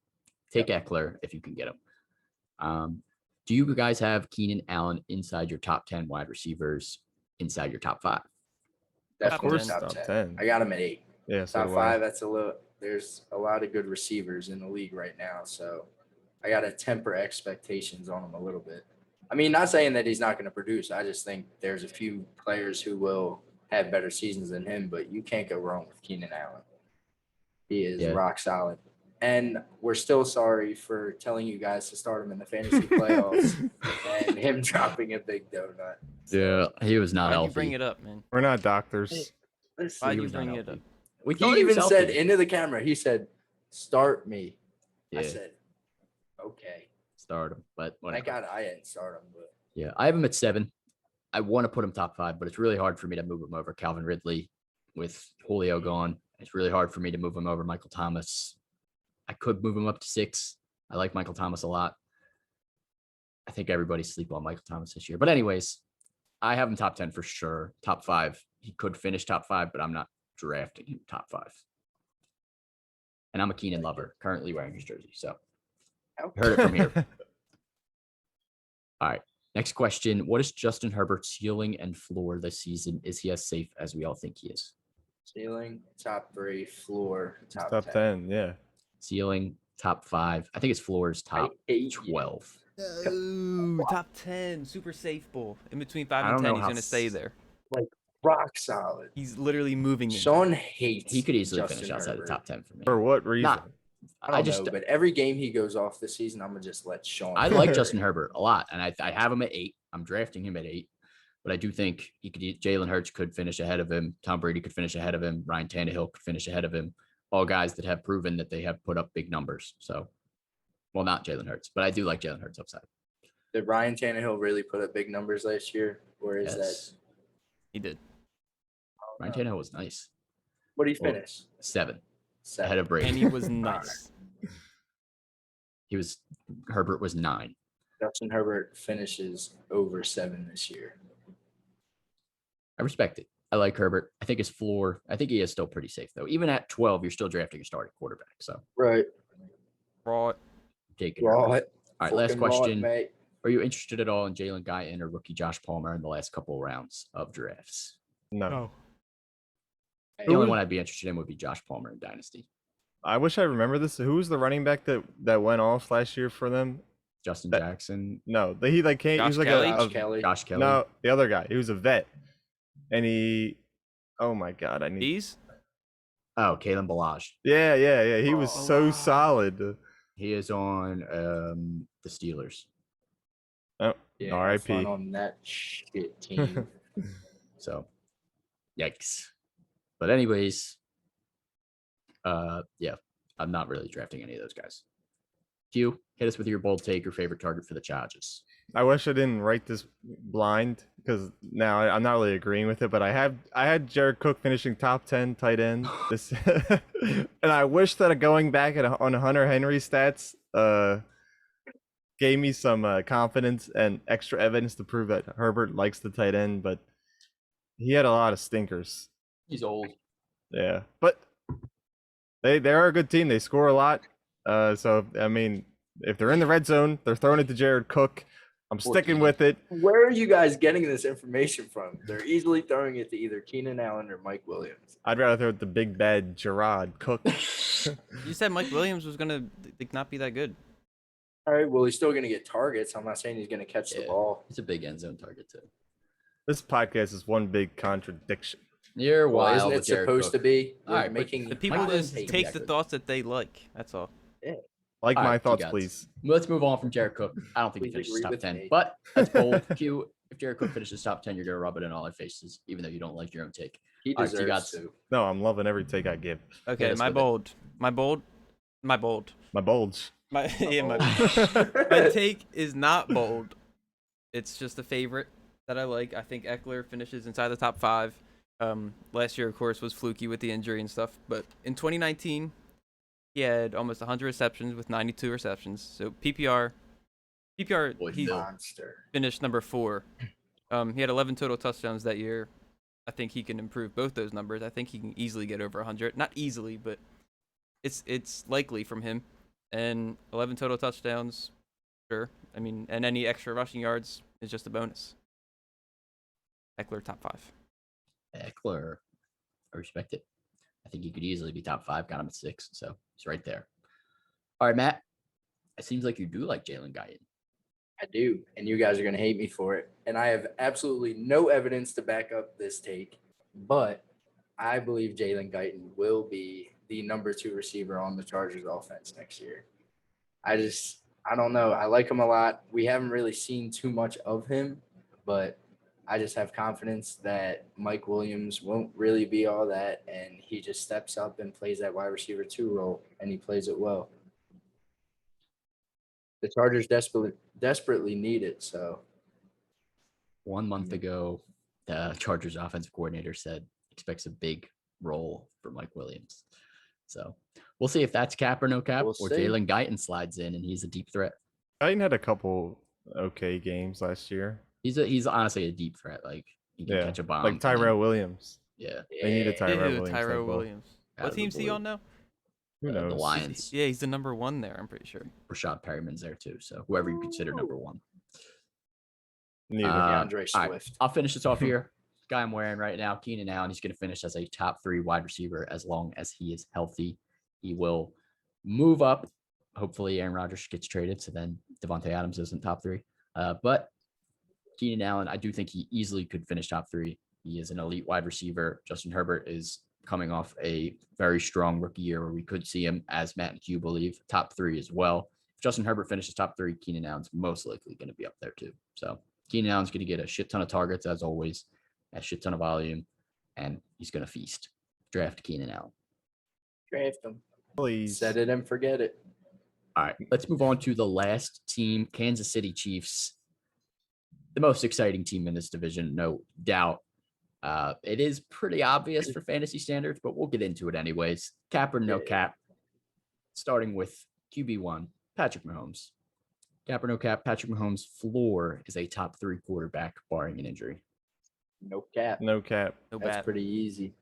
Take Eckler if you can get him. Do you guys have Keenan Allen inside your top 10 wide receivers, inside your top 5? Definitely course, top top 10. 10. I got him at 8. Yeah, so Top do I. 5, that's a little. There's a lot of good receivers in the league right now, so I got to temper expectations on him a little bit. I mean, not saying that he's not going to produce. I just think there's a few players who will have better seasons than him, but you can't go wrong with Keenan Allen. He is Yeah. rock solid. And we're still sorry for telling you guys to start him in the fantasy playoffs and him dropping a big donut. Yeah, he was not Why'd healthy. you bring it up, man? We're not doctors. Listen, Why'd He you was not bring it healthy. up? We he thought he was even said healthy. into the camera, he said, "Start me." Yeah, I said, "Okay." start him, but whatever. Thank God I didn't start him, but Yeah, I have him at 7. I want to put him top 5, but it's really hard for me to move him over Calvin Ridley with Julio gone. It's really hard for me to move him over Michael Thomas. I could move him up to 6. I like Michael Thomas a lot. I think everybody's sleep on Michael Thomas this year. But anyways, I have him top 10 for sure. Top 5. He could finish top 5, but I'm not drafting him top 5. And I'm a Keenan lover, currently wearing his jersey. So you heard it from here. All right. Next question. What is Justin Herbert's ceiling and floor this season? Is he as safe as we all think he is? ceiling, top 3, floor, top, Top 10, yeah. Ceiling, top 5. I think his floor is top I hate you. 12. Ooh, top 10, super safe bull. In between 5 I and don't 10, know he's how gonna stay there. Rock solid. He's literally moving in. Sean hates. He could easily Justin finish outside the Herbert. top 10 for me. For what reason? Not, I don't know, but every game he goes off this season, I'm gonna just let Sean. I like Justin Herbert a lot, and I have him at 8. I'm drafting him at 8, but I do think he could. Jalen Hurts could finish ahead of him. Tom Brady could finish ahead of him. Ryan Tannehill could finish ahead of him. All guys that have proven that they have put up big numbers. So, well, not Jalen Hurts, but I do like Jalen Hurts upside. Did Ryan Tannehill really put up big numbers last year? Or is Yes. He did. Ryan Tannehill was nice. what do you Well, finish? 7 7. ahead of Brady. And he was nice. Herbert was 9. Justin Herbert finishes over 7 this year. I respect it. I like Herbert. I think his floor. I think he is still pretty safe though. Even at 12, you're still drafting a starting quarterback. So Right. Raw. take it. Raw All it. right, last Fucking raw it, question. mate. Are you interested at all in Jalen Guyton or rookie Josh Palmer in the last couple of rounds of drafts? No. The only was- one I'd be interested in would be Josh Palmer in Dynasty. I wish I remember this. Who was the running back that went off last year for them? Justin That- Jackson, No, he like came. He Josh was like Kelly? Josh Kelly. Josh Kelly. No, the other guy. He was a vet, and he. Oh my God! I need. These? Oh, Kalen Balaj. Yeah. He was Oh, so wow. solid. He is on the Steelers. Oh, Yeah, R.I.P. fun on that shit team. So, yikes. But anyways, yeah, I'm not really drafting any of those guys. Q, hit us with your bold take or favorite target for the Chargers. I wish I didn't write this blind because now I'm not really agreeing with it. But I had Jared Cook finishing top 10 tight end this, and I wish that going back on Hunter Henry stats gave me some confidence and extra evidence to prove that Herbert likes the tight end. But he had a lot of stinkers. He's old. Yeah, but they're a good team. They score a lot. So I mean, if they're in the red zone, they're throwing it to Jared Cook. I'm sticking with it. Where are you guys getting this information from? They're easily throwing it to either Keenan Allen or Mike Williams. I'd rather throw it to big bad Gerard Cook. You said Mike Williams was gonna not be that good. All right, well, he's still going to get targets. I'm not saying he's going to catch the Yeah. ball. He's a big end zone target too. This podcast is one big contradiction. You're Well, wild. isn't with it Jared supposed Cook. to be? All We're right, but making The people Mike just Williams take ain't the that thoughts that they like. That's all. Like All my right, thoughts, T-Gods. please. Let's move on from Jared Cook. I don't think he Please finishes agree top with 10, me. but that's bold. Q, if Jared Cook finishes top 10, you're going to rub it in all our faces, even though you don't like your own take. He All right, deserves T-Gods. to. No, I'm loving every take I give. Okay, us my with it. bold. My bold. My bulge. My yeah, my Oh. my take is not bold. It's just a favorite that I like. I think Eckler finishes inside the top 5. Last year, of course, was fluky with the injury and stuff. But in 2019, he had almost 100 receptions with 92 receptions. So PPR, PPR, Boy, he Phil. Monster. finished number 4. He had 11 total touchdowns that year. I think he can improve both those numbers. I think he can easily get over 100. Not easily, but it's likely from him. And 11 total touchdowns, sure. I mean, and any extra rushing yards is just a bonus. Eckler top 5. Eckler, I respect it. I think he could easily be top 5. Got him at 6, so he's right there. All right, Matt. It seems like you do like Jalen Guyton. I do, and you guys are going to hate me for it. And I have absolutely no evidence to back up this take, but I believe Jalen Guyton will be the number 2 receiver on the Chargers offense next year. I don't know. I like him a lot. We haven't really seen too much of him, but I just have confidence that Mike Williams won't really be all that, and he just steps up and plays that wide receiver 2 role, and he plays it well. The Chargers desperately need it. So 1 month ago, the Chargers offensive coordinator said expects a big role for Mike Williams. So we'll see if that's cap or no cap, We'll or see. Jalen Guyton slides in and he's a deep threat. Guyton had a couple okay games last year. He's honestly a deep threat. Like he can catch a bomb. Like and then- Tyrell Williams. Yeah. They need a Tyrell Ew, Williams. Tyrell type role. Williams. Out What of the team's he blue. on now? Who The knows? Lions. Yeah, he's the number 1 there, I'm pretty sure. Rashad Perriman's there too. So whoever you consider number 1. Neither. DeAndre all right. Swift. I'll finish this off here. Guy I'm wearing right now, Keenan Allen. He's going to finish as a top 3 wide receiver as long as he is healthy. He will move up. Hopefully, Aaron Rodgers gets traded, so then Devontae Adams isn't top 3. But Keenan Allen, I do think he easily could finish top 3. He is an elite wide receiver. Justin Herbert is coming off a very strong rookie year where we could see him, as Matt and Q believe, top 3 as well. If Justin Herbert finishes top 3, Keenan Allen's most likely going to be up there too. So Keenan Allen's going to get a shit ton of targets as always, a shit ton of volume, and he's going to feast. Draft Keenan Allen. Draft him. Please. Set it and forget it. All right, let's move on to the last team, Kansas City Chiefs. The most exciting team in this division, no doubt. It is pretty obvious for fantasy standards, but we'll get into it anyways. Cap or no cap. Starting with QB1, Patrick Mahomes. Cap or no cap, Patrick Mahomes' floor is a top 3 quarterback, barring an injury. No cap. No cap. No That's bad. pretty easy.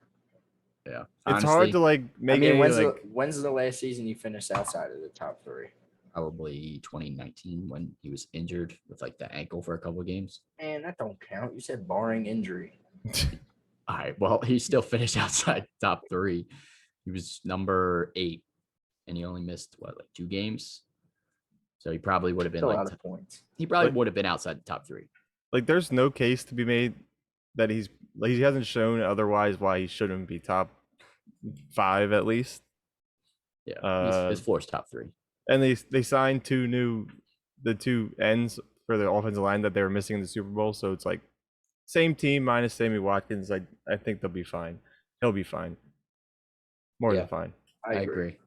Yeah. It's hard to like I make mean, it like when's the last season you finished outside of the top 3? Probably 2019 when he was injured with like the ankle for a couple of games. Man, that don't count. You said barring injury. All right. Well, he still finished outside top 3. He was number 8, and he only missed like 2 games. So he probably would have been Still a like lot of points. he probably Like- would have been outside the top 3. like there's no case to be made that he hasn't shown otherwise why he shouldn't be top 5 at least. Yeah, his floor's top 3. And they signed the 2 ends for the offensive line that they were missing in the Super Bowl. So it's like same team minus Sammy Watkins. I think they'll be fine. He'll be fine. More Yeah. than fine. I agree.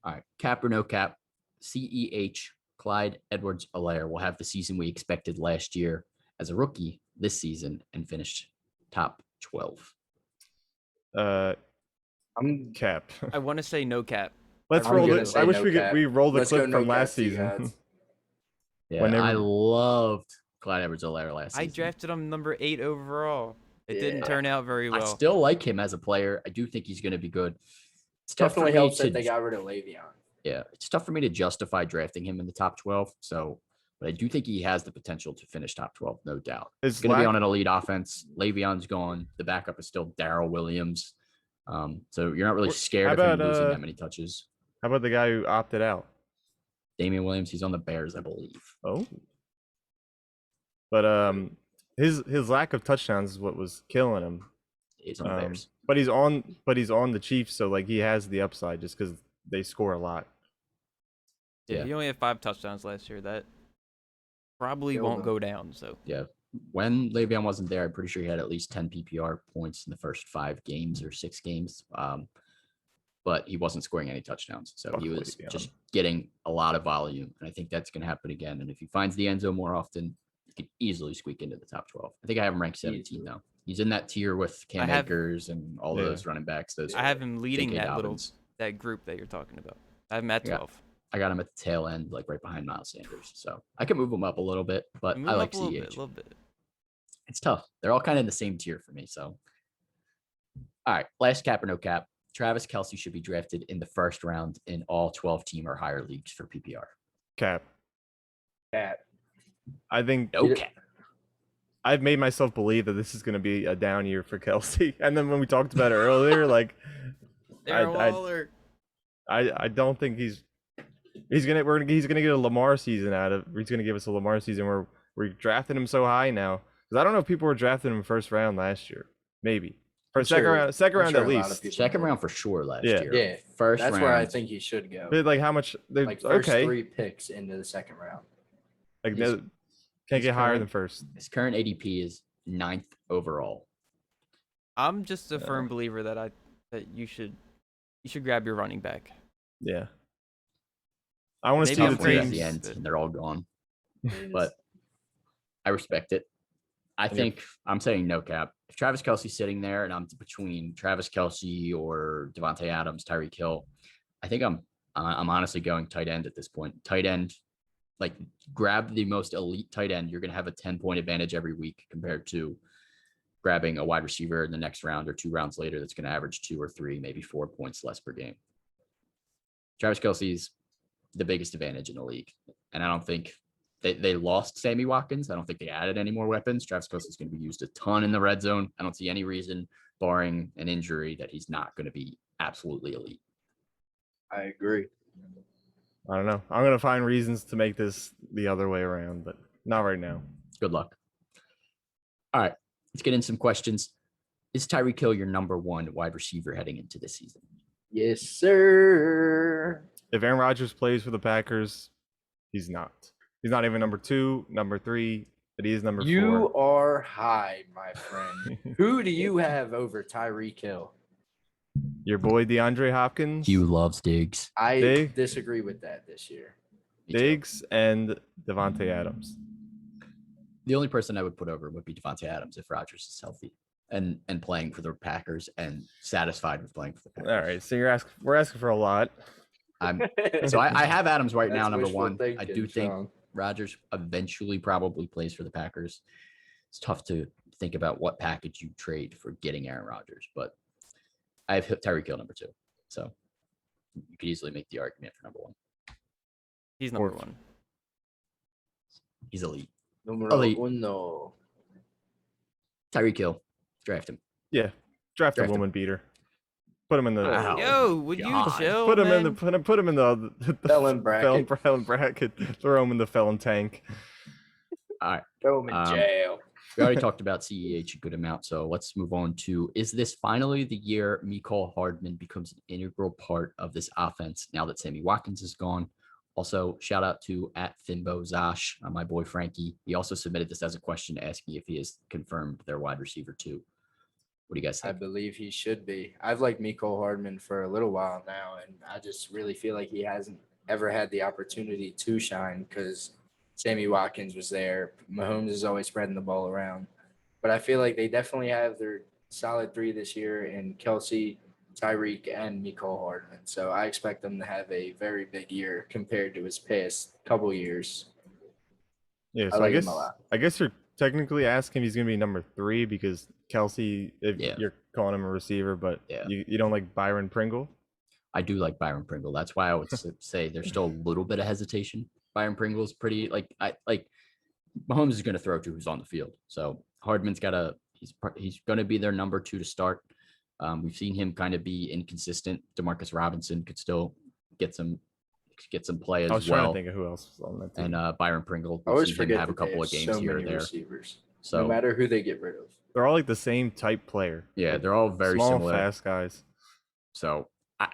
All right, cap or no cap, CEH Clyde Edwards-Helaire will have the season we expected last year as a rookie this season and finished top 12. I'm Cap. I want to say no cap. Let's I'm roll gonna it. say I wish no we could cap. re-roll the Let's go clip no from last cap, season. T-Gods. Yeah, Whenever- I loved Clyde Edwards-Helaire last I season. drafted him number 8 overall. It didn't Yeah. turn out very well. I still like him as a player. I do think he's going to be good. It's tough Definitely for me helps to, that they got rid of Le'Veon. yeah, it's tough for me to justify drafting him in the top 12. So, but I do think he has the potential to finish top 12, no doubt. Is He's going to be lack- on an elite offense. Le'Veon's gone. The backup is still Darrell Williams. So you're not really scared How of him about, losing that many touches. How about the guy who opted out? Damian Williams, he's on the Bears, I believe. Oh. But his lack of touchdowns is what was killing him. He's on the Bears. But he's on the Chiefs, so like he has the upside just because they score a lot. Yeah. He only had 5 touchdowns last year. That probably Killed won't him. go down. So Yeah. When Le'Veon wasn't there, I'm pretty sure he had at least 10 PPR points in the first 5 games or 6 games. But he wasn't scoring any touchdowns. So Fuck he was Le'Veon. just getting a lot of volume. And I think that's going to happen again. And if he finds the end zone more often, he could easily squeak into the top 12. I think I have him ranked 17 Easily. now. He's in that tier with Cam I have- Akers and all Yeah. those running backs. Those I have him leading J.K. that Dobbins. that group that you're talking about. I have him at Yeah. 12. I got him at the tail end, like right behind Miles Sanders. So I can move him up a little bit, but Move I him like up a little bit, CEH. a little bit. It's tough. They're all kind of in the same tier for me. So, all right, last cap or no cap. Travis Kelce should be drafted in the first round in all 12 team or higher leagues for PPR. Cap. Cat. I think No Yeah. cap. I've made myself believe that this is going to be a down year for Kelsey. And then when we talked about it earlier, like Darren I Waller. I don't think he's gonna get a Lamar season out of. He's gonna give us a Lamar season where we're drafting him so high now. Because I don't know if people were drafting him first round last year. Maybe or I'm second sure- round. Second I'm round sure at a lot of least. people Second did. round for sure last Yeah. year. Yeah, First that's round. where I think he should go. But like how much? They, Like first okay. 3 picks into the second round. Like He's- can't get he's higher than current- first. His current ADP is 9th overall. I'm just a firm believer that you should grab your running back. Yeah. I want to Maybe see I'm the Tough ones at teams. the teams. end, and they're all gone. But I respect it. I you're- think I'm saying no cap. If Travis Kelsey's sitting there and I'm between Travis Kelsey or Devontae Adams, Tyreek Hill, I think I'm honestly going tight end at this point. Tight end, like grab the most elite tight end. You're going to have a 10-point advantage every week compared to grabbing a wide receiver in the next round or 2 rounds later that's going to average 2 or 3, maybe 4 points less per game. Travis Kelsey's the biggest advantage in the league. And I don't think they lost Sammy Watkins. I don't think they added any more weapons. Travis Kelsey is going to be used a ton in the red zone. I don't see any reason, barring an injury, that he's not going to be absolutely elite. I agree. I don't know. I'm gonna find reasons to make this the other way around, but not right now. Good luck. All right, let's get in some questions. Is Tyreek Hill your number 1 wide receiver heading into this season? Yes, sir. If Aaron Rodgers plays for the Packers, he's not. He's not even number 2, number 3, but he is number 4. You are high, my friend. Who do you have over Tyreek Hill? Your boy DeAndre Hopkins, Hugh loves Diggs. I Dig? disagree with that this year. Me too. Diggs, and Devontae Adams. The only person I would put over would be Devontae Adams if Rodgers is healthy and playing for the Packers and satisfied with playing for the Packers. All right, so we're asking for a lot. So I have Adams right now, That's number wishful 1. I thinking, do think Sean. Rodgers eventually probably plays for the Packers. It's tough to think about what package you trade for getting Aaron Rodgers, but I have Tyreek Hill number 2. So you could easily make the argument for number 1. He's number Fourth. 1. He's elite. Numero Elite. uno. Tyreek Hill, draft him. Yeah, draft a Draft him. woman beater. Put him in the. Wow. Yo, would you God. chill? Put him man? in the put him in the Felon bracket. felon bracket. Throw him in the felon tank. All right. Throw him in Um, jail. We already talked about CEH a good amount, so let's move on to, is this finally the year Mecole Hardman becomes an integral part of this offense now that Sammy Watkins is gone? Also, shout out to @FimboZosh, my boy Frankie. He also submitted this as a question asking if he has confirmed their wide receiver too. What do you guys I think? believe he should be. I've liked Mecole Hardman for a little while now, and I just really feel like he hasn't ever had the opportunity to shine because Sammy Watkins was there. Mahomes is always spreading the ball around. But I feel like they definitely have their solid 3 this year in Kelsey, Tyreek, and Mecole Hardman. So I expect them to have a very big year compared to his past couple years. Yeah, I so like him a lot. I guess you're technically asking if he's gonna be number 3 because Kelsey, if Yeah. you're calling him a receiver, but Yeah. you don't like Byron Pringle. I do like Byron Pringle. That's why I would say there's still a little bit of hesitation. Byron Pringle's pretty Mahomes is going to throw to who's on the field. So Hardman's he's going to be their number 2 to start. We've seen him kind of be inconsistent. Demarcus Robinson could still get some play as I was trying to well. think of who else was on that team. And Byron Pringle, I always we've seen him forget have a that they couple of have games so here or many there. receivers, So no matter who they get rid of. They're all like the same type player. yeah, Like, they're all very small, similar. fast guys. So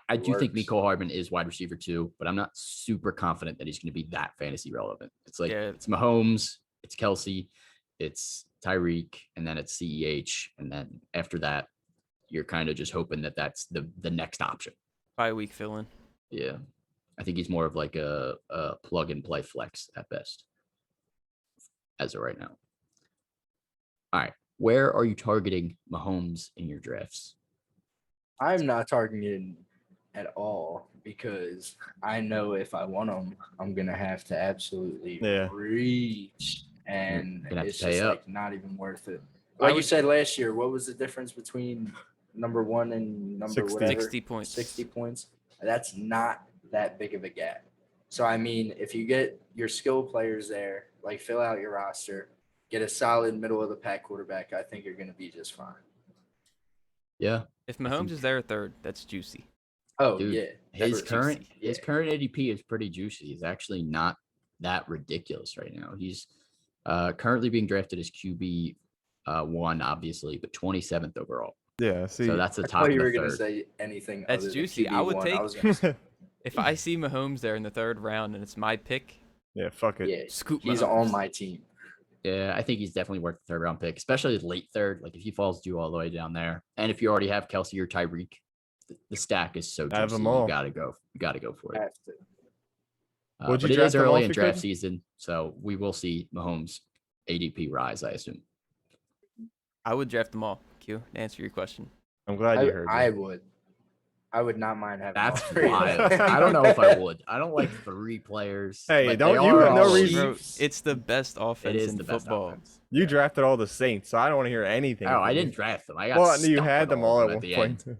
I do think works. Mecole Hardman is wide receiver 2, but I'm not super confident that he's going to be that fantasy relevant. It's like Yeah. it's Mahomes, it's Kelsey, it's Tyreek, and then it's CEH, and then after that, you're kind of just hoping that that's the next option. Bye-week fill-in. Yeah, I think he's more of like a plug and play flex at best, as of right now. All right, where are you targeting Mahomes in your drafts? I'm not targeting at all because I know if I want them, I'm gonna have to absolutely Yeah. reach, and gonna have it's to pay just up. like not even worth it. I Like you would- said last year, what was the difference between number 1 and number 60. whatever? 60 points. 60 points. That's not that big of a gap. So I mean, if you get your skill players there, like fill out your roster, get a solid middle of the pack quarterback, I think you're gonna be just fine. Yeah. If Mahomes is there at third, that's juicy. Oh Dude, yeah, his that's current juicy. his Yeah. current ADP is pretty juicy. He's actually not that ridiculous right now. He's currently being drafted as QB 1, obviously, but 27th overall. Yeah. See, So that's the I top thought of you the were gonna third. say anything. That's other juicy. Than I would QB1. take- I was gonna say, If I see Mahomes there in the third round and it's my pick, yeah. Fuck it. yeah, scoop he's Mahomes. on my team. Yeah, I think he's definitely worth the third round pick, especially late third. Like if he falls due all the way down there, and if you already have Kelsey or Tyreek, the stack is so I have juicy. them all. You gotta go. You gotta go for it. Have to. Would you But it draft is them all early if in you draft could? season, so we will see Mahomes ADP rise, I assume. I would draft them all. Q, to answer your question. I'm glad you heard. I me. would. I would not mind having. That's all three. wild. I don't know if I would. I don't like 3 players. Hey, but don't they you are have no all reason- Bro, Chiefs. it's the best offense It is in the best football. offense. You drafted all the Saints, so I don't want to hear anything. Oh, from I you. didn't draft them. I got Well, you stuck had with them all of at one the point. end.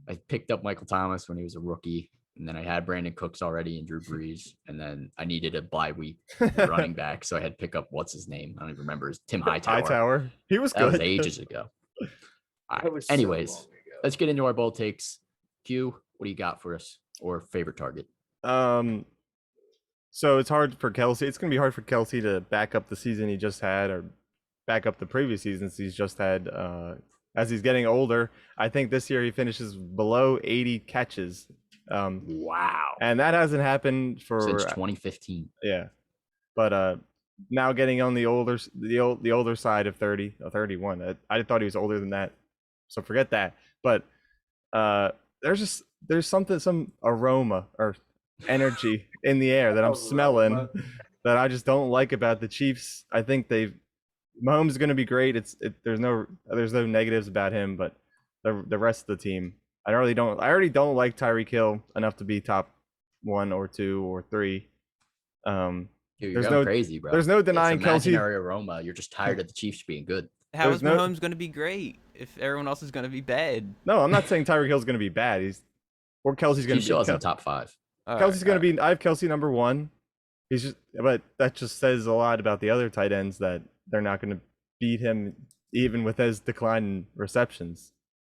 I picked up Michael Thomas when he was a rookie, and then I had Brandon Cooks already and Drew Brees, and then I needed a bye week running back, so I had to pick up what's his name. I don't even remember. It's Tim Hightower. Hightower. He was That good. was ages ago. All That right. was so Anyways, long ago. let's get into our bold takes. Q, what do you got for us, or favorite target? So it's hard for Kelsey. It's gonna be hard for Kelsey to back up the season he just had, or back up the previous seasons he's just had. As he's getting older, I think this year he finishes below 80 catches. Wow. And that hasn't happened for Since 2015. yeah. But now getting on the older side of 30, 31. I thought he was older than that, so forget that. But there's some aroma or energy in the air that I'm smelling Aroma. that I just don't like about the Chiefs. I think Mahomes is going to be great. There's no negatives about him, but the rest of the team, I already don't like Tyreek Hill enough to be top 1 or 2 or 3. Dude, you're There's going no- crazy, bro. there's no denying it's Kelsey. imaginary aroma. You're just tired of the Chiefs being good. How There's is no- Mahomes going to be great if everyone else is going to be bad? No, I'm not saying Tyreek Hill's going to be bad. Or Kelsey's going He to still be. has in the top 5. All right, Kelsey's going all to be. I have Kelsey number 1. But that just says a lot about the other tight ends that they're not going to beat him even with his decline in receptions.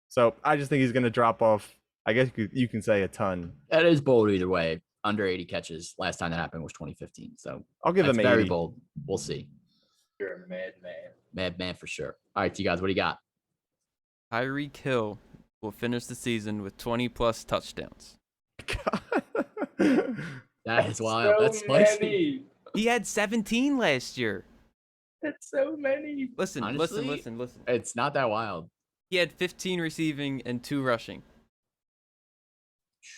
So I just think he's going to drop off. I guess you can say a ton. That is bold either way. Under 80 catches. Last time that happened was 2015. So I'll give that's him very 80. bold. We'll see. You're a madman. Madman for sure. All right, you guys, what do you got? Tyreek Hill will finish the season with 20+ touchdowns. That is wild. That's spicy. Many. He had 17 last year. That's so many. Listen, Honestly, listen. It's not that wild. He had 15 receiving and 2 rushing.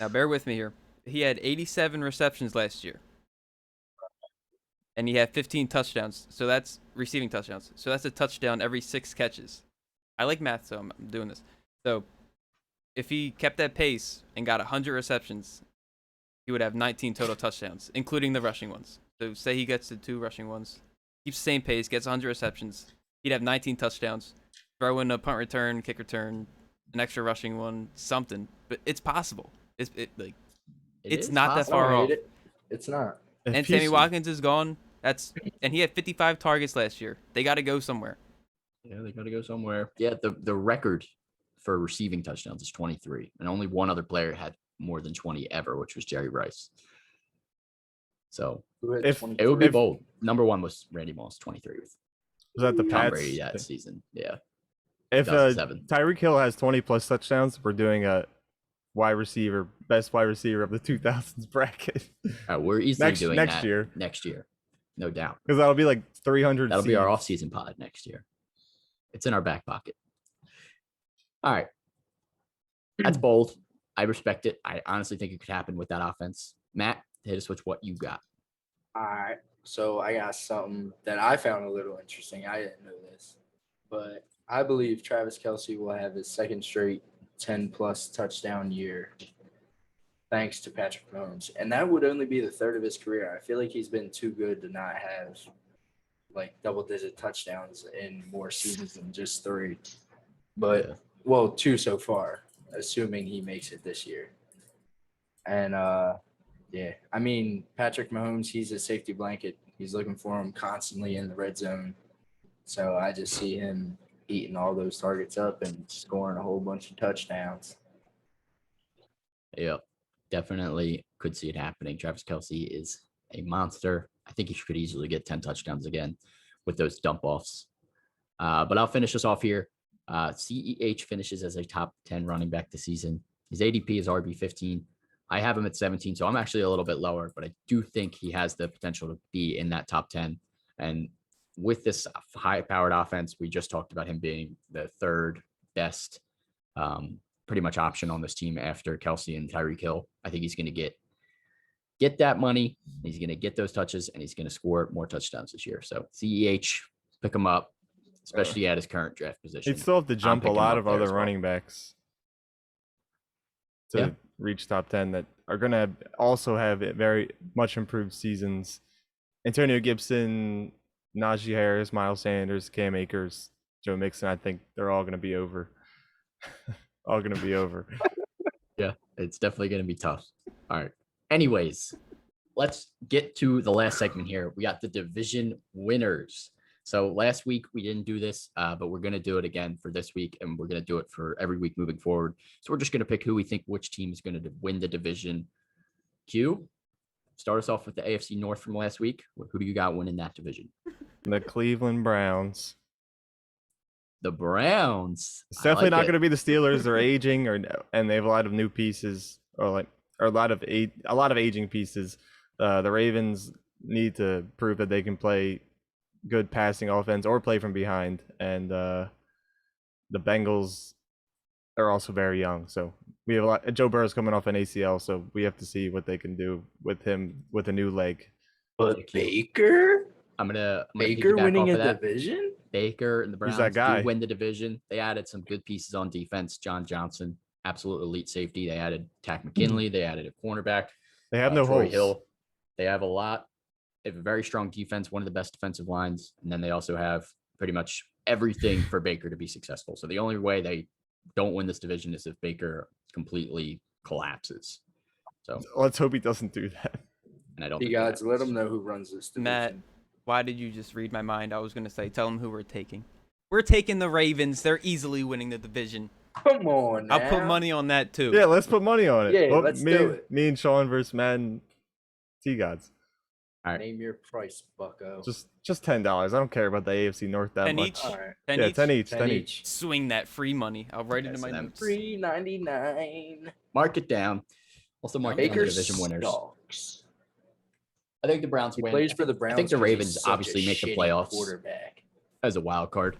Now, bear with me here. He had 87 receptions last year. And he had 15 touchdowns. So that's receiving touchdowns. So that's a touchdown every 6 catches. I like math, so I'm doing this. So if he kept that pace and got 100 receptions, he would have 19 total touchdowns, including the rushing ones. So say he gets the 2 rushing ones, keeps the same pace, gets 100 receptions, he'd have 19 touchdowns. Throw in a punt return, kick return, an extra rushing one, something. But it's possible. It's It is not that possible. far I don't off. hate it. It's not. And Sammy Watkins is gone. And he had 55 targets last year. They got to go somewhere. Yeah, they got to go somewhere. Yeah, the record for receiving touchdowns is 23, and only one other player had more than 20 ever, which was Jerry Rice. So Who had If- 23? it would be bold. Number 1 was Randy Moss, 23 with Was that the Tom Pats? Brady that season. Yeah, If 2007. Tyreek Hill has 20+ touchdowns, we're doing a best wide receiver of the 2000s bracket. We're easily doing next that year. next year, no doubt. Because that'll be like 300. That'll be our seeds. off-season pod next year. It's in our back pocket. All right. That's bold. I respect it. I honestly think it could happen with that offense. Matt, hit us with what you got. All right. So I got something that I found a little interesting. I didn't know this, but I believe Travis Kelce will have his second straight 10+ touchdown year. thanks to Patrick Mahomes. And that would only be the third of his career. I feel like he's been too good to not have like double-digit touchdowns in more seasons than just 3. But, Yeah. well, 2 so far, assuming he makes it this year. And, yeah, I mean, Patrick Mahomes, he's a safety blanket. He's looking for him constantly in the red zone. So I just see him eating all those targets up and scoring a whole bunch of touchdowns. Yeah, definitely could see it happening. Travis Kelce is a monster. I think he could easily get 10 touchdowns again with those dump offs. But I'll finish us off here. CEH finishes as a top 10 running back this season. His ADP is RB15. I have him at 17, so I'm actually a little bit lower, but I do think he has the potential to be in that top 10. And with this high-powered offense, we just talked about him being the third best pretty much option on this team after Kelce and Tyreek Hill. I think he's going to get that money. He's going to get those touches, and he's going to score more touchdowns this year. So CEH, pick him up, especially at his current draft position. He'd still have to jump a picking him lot up of there other as well. running backs to Yeah. reach top 10 that are going to also have very much improved seasons. Antonio Gibson, Najee Harris, Miles Sanders, Cam Akers, Joe Mixon. I think they're all going to be over. All going to be over. Yeah, it's definitely going to be tough. All right. Anyways, let's get to the last segment here. We got the division winners. So last week we didn't do this, but we're going to do it again for this week, and we're going to do it for every week moving forward. So we're just going to pick who we think which team is going to win the division. Q, start us off with the AFC North from last week. Who do you got winning that division? The Cleveland Browns. The Browns. It's definitely not going to be the Steelers. They're aging, and they have a lot of new pieces, or a lot of aging pieces. The Ravens need to prove that they can play good passing offense or play from behind, and the Bengals are also very young. So we have a lot. Joe Burrow's coming off an ACL, so we have to see what they can do with him with a new leg. But Baker? I'm gonna Baker piggyback winning off a of that. division? Baker and the Who's Browns that guy? do win the division. They added some good pieces on defense. John Johnson, absolute elite safety. They added Tack McKinley. They added a cornerback. They have no Troy holes. Hill. They have a lot. They have a very strong defense, one of the best defensive lines. And then they also have pretty much everything for Baker to be successful. So the only way they don't win this division is if Baker completely collapses. So Let's hope he doesn't do that. and I don't You think that guys, let happens. them know who runs this division. Matt, why did you just read my mind? I was going to say, tell them who we're taking. We're taking the Ravens. They're easily winning the division. Come on now. I'll put money on that too. Yeah, let's put money on it. Yeah, let's do it. Me and Sean versus Matt and T-Gods. All right. Name your price, bucko. Just $10. I don't care about the AFC North that 10 much. each. All right. 10 Yeah, each. 10 each. 10 10 each. each. Swing that free money. I'll write it Okay, in so my then notes. $3.99. Mark it down. Also mark it down the Baker division winners. sucks. I think the Browns He win. plays for the Browns. I think the 'cause he's Ravens such a obviously make the shitty playoffs Quarterback. as a wild card.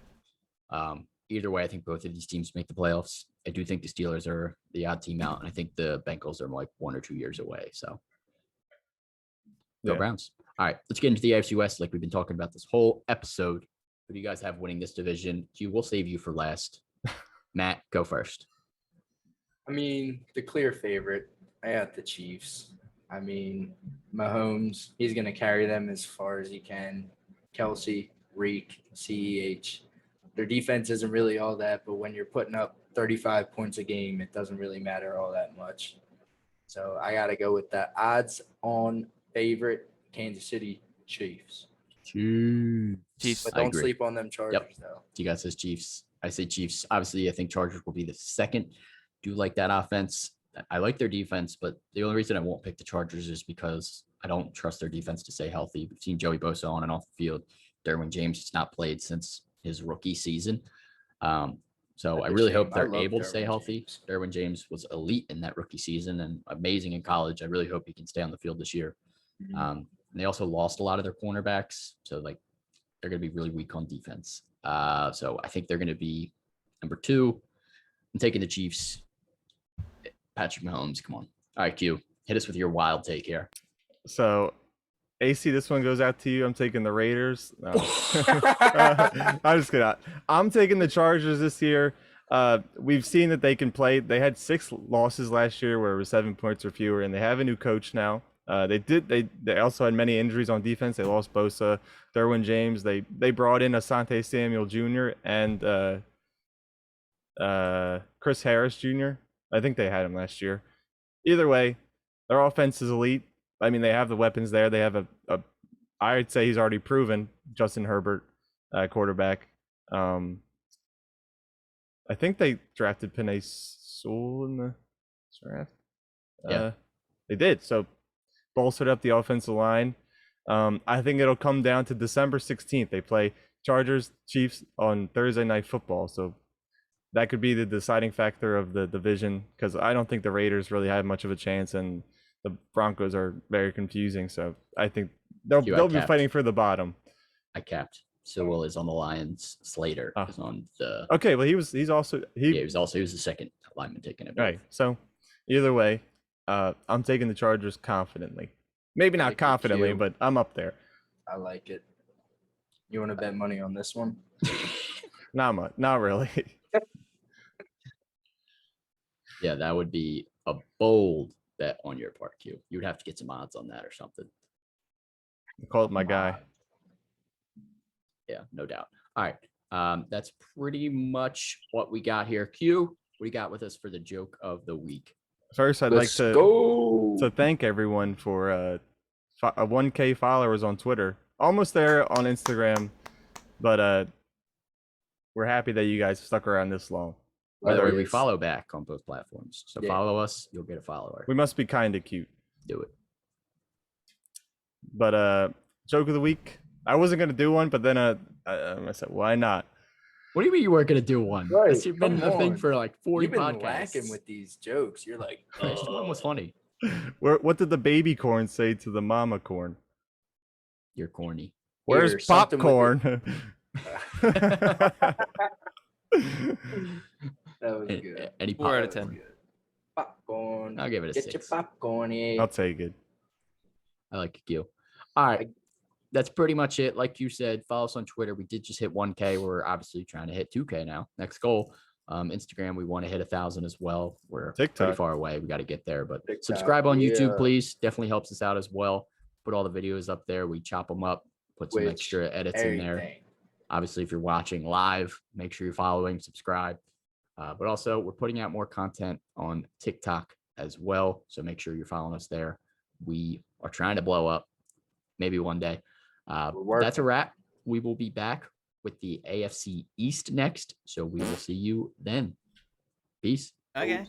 Either way, I think both of these teams make the playoffs. I do think the Steelers are the odd team out, and I think the Bengals are like 1 or 2 years away. So go Yeah. Browns. All right, let's get into the AFC West like we've been talking about this whole episode. Who do you guys have winning this division? Q, we'll save you for last. Matt, go first. I mean, the clear favorite. I got the Chiefs. I mean, Mahomes, he's going to carry them as far as he can. Kelsey, Reek, CEH. Their defense isn't really all that, but when you're putting up 35 points a game, it doesn't really matter all that much. So I got to go with the odds-on favorite, Kansas City Chiefs. Chiefs. But I don't agree. sleep on them Chargers, though. You guys says Chiefs. I say Chiefs. Obviously, I think Chargers will be the second. Do like that offense. I like their defense, but the only reason I won't pick the Chargers is because I don't trust their defense to stay healthy. We've seen Joey Bosa on and off the field. Derwin James has not played since his rookie season. So That's I a really shame. hope I they're love able to stay Derwin healthy. James. Derwin James was elite in that rookie season and amazing in college. I really hope he can stay on the field this year. And they also lost a lot of their cornerbacks. So like they're going to be really weak on defense. So I think they're going to be number 2. I'm taking the Chiefs. Patrick Mahomes, come on. All right, Q, hit us with your wild take here. So, AC, this one goes out to you. I'm taking the Raiders. No. I'm just kidding. I'm taking the Chargers this year. We've seen that they can play. They had 6 losses last year where it was 7 points or fewer, and they have a new coach now. They also had many injuries on defense. They lost Bosa, Derwin James. They brought in Asante Samuel Jr. and Chris Harris Jr. I think they had him last year. Either way, their offense is elite. I mean, they have the weapons there. They have a I'd say he's already proven Justin Herbert, quarterback. I think they drafted Penei Sewell in the draft. Yeah. They did. So bolstered up the offensive line. I think it'll come down to December 16th. They play Chargers, Chiefs on Thursday Night Football. So that could be the deciding factor of the division, because I don't think the Raiders really have much of a chance, and the Broncos are very confusing. So I think they'll be fighting for the bottom. I capped. Sewell is on the Lions. Slater is on the. Okay, well he was the second lineman taking it. Right. So either way, I'm taking the Chargers confidently. Maybe not confidently, but I'm up there. I like it. You want to bet money on this one? Not much. Not really. Yeah, that would be a bold bet on your part, Q. You would have to get some odds on that or something. Call it my guy. Yeah, no doubt. All right. That's pretty much what we got here. Q, what do you got with us for the joke of the week? First, I'd like to thank everyone for 1K followers on Twitter. Almost there on Instagram, but we're happy that you guys stuck around this long. By the way, we follow back on both platforms. So follow us, you'll get a follower. We must be kind of cute. Do it. But joke of the week. I wasn't gonna do one, but then I said, why not? What do you mean you weren't gonna do one? Right, It's been a thing for like 40 You've been podcasts. lacking with these jokes. You're like, Last one was funny. What did the baby corn say to the mama corn? You're corny. Where's popcorn? That was good. Any 4 out of 10. Popcorn. I'll give it a Get 6. your popcorn in. I'll take it. I like it, Q. All right. That's pretty much it. Like you said, follow us on Twitter. We did just hit 1K. We're obviously trying to hit 2K now. Next goal. Instagram, we want to hit 1,000 as well. We're pretty far away. We got to get there. But TikTok, subscribe on YouTube, please. Definitely helps us out as well. Put all the videos up there. We chop them up, put some extra edits in there. Obviously, if you're watching live, make sure you're following, subscribe. But also, we're putting out more content on TikTok as well. So make sure you're following us there. We are trying to blow up maybe one day. That's a wrap. We will be back with the AFC East next. So we will see you then. Peace. Okay.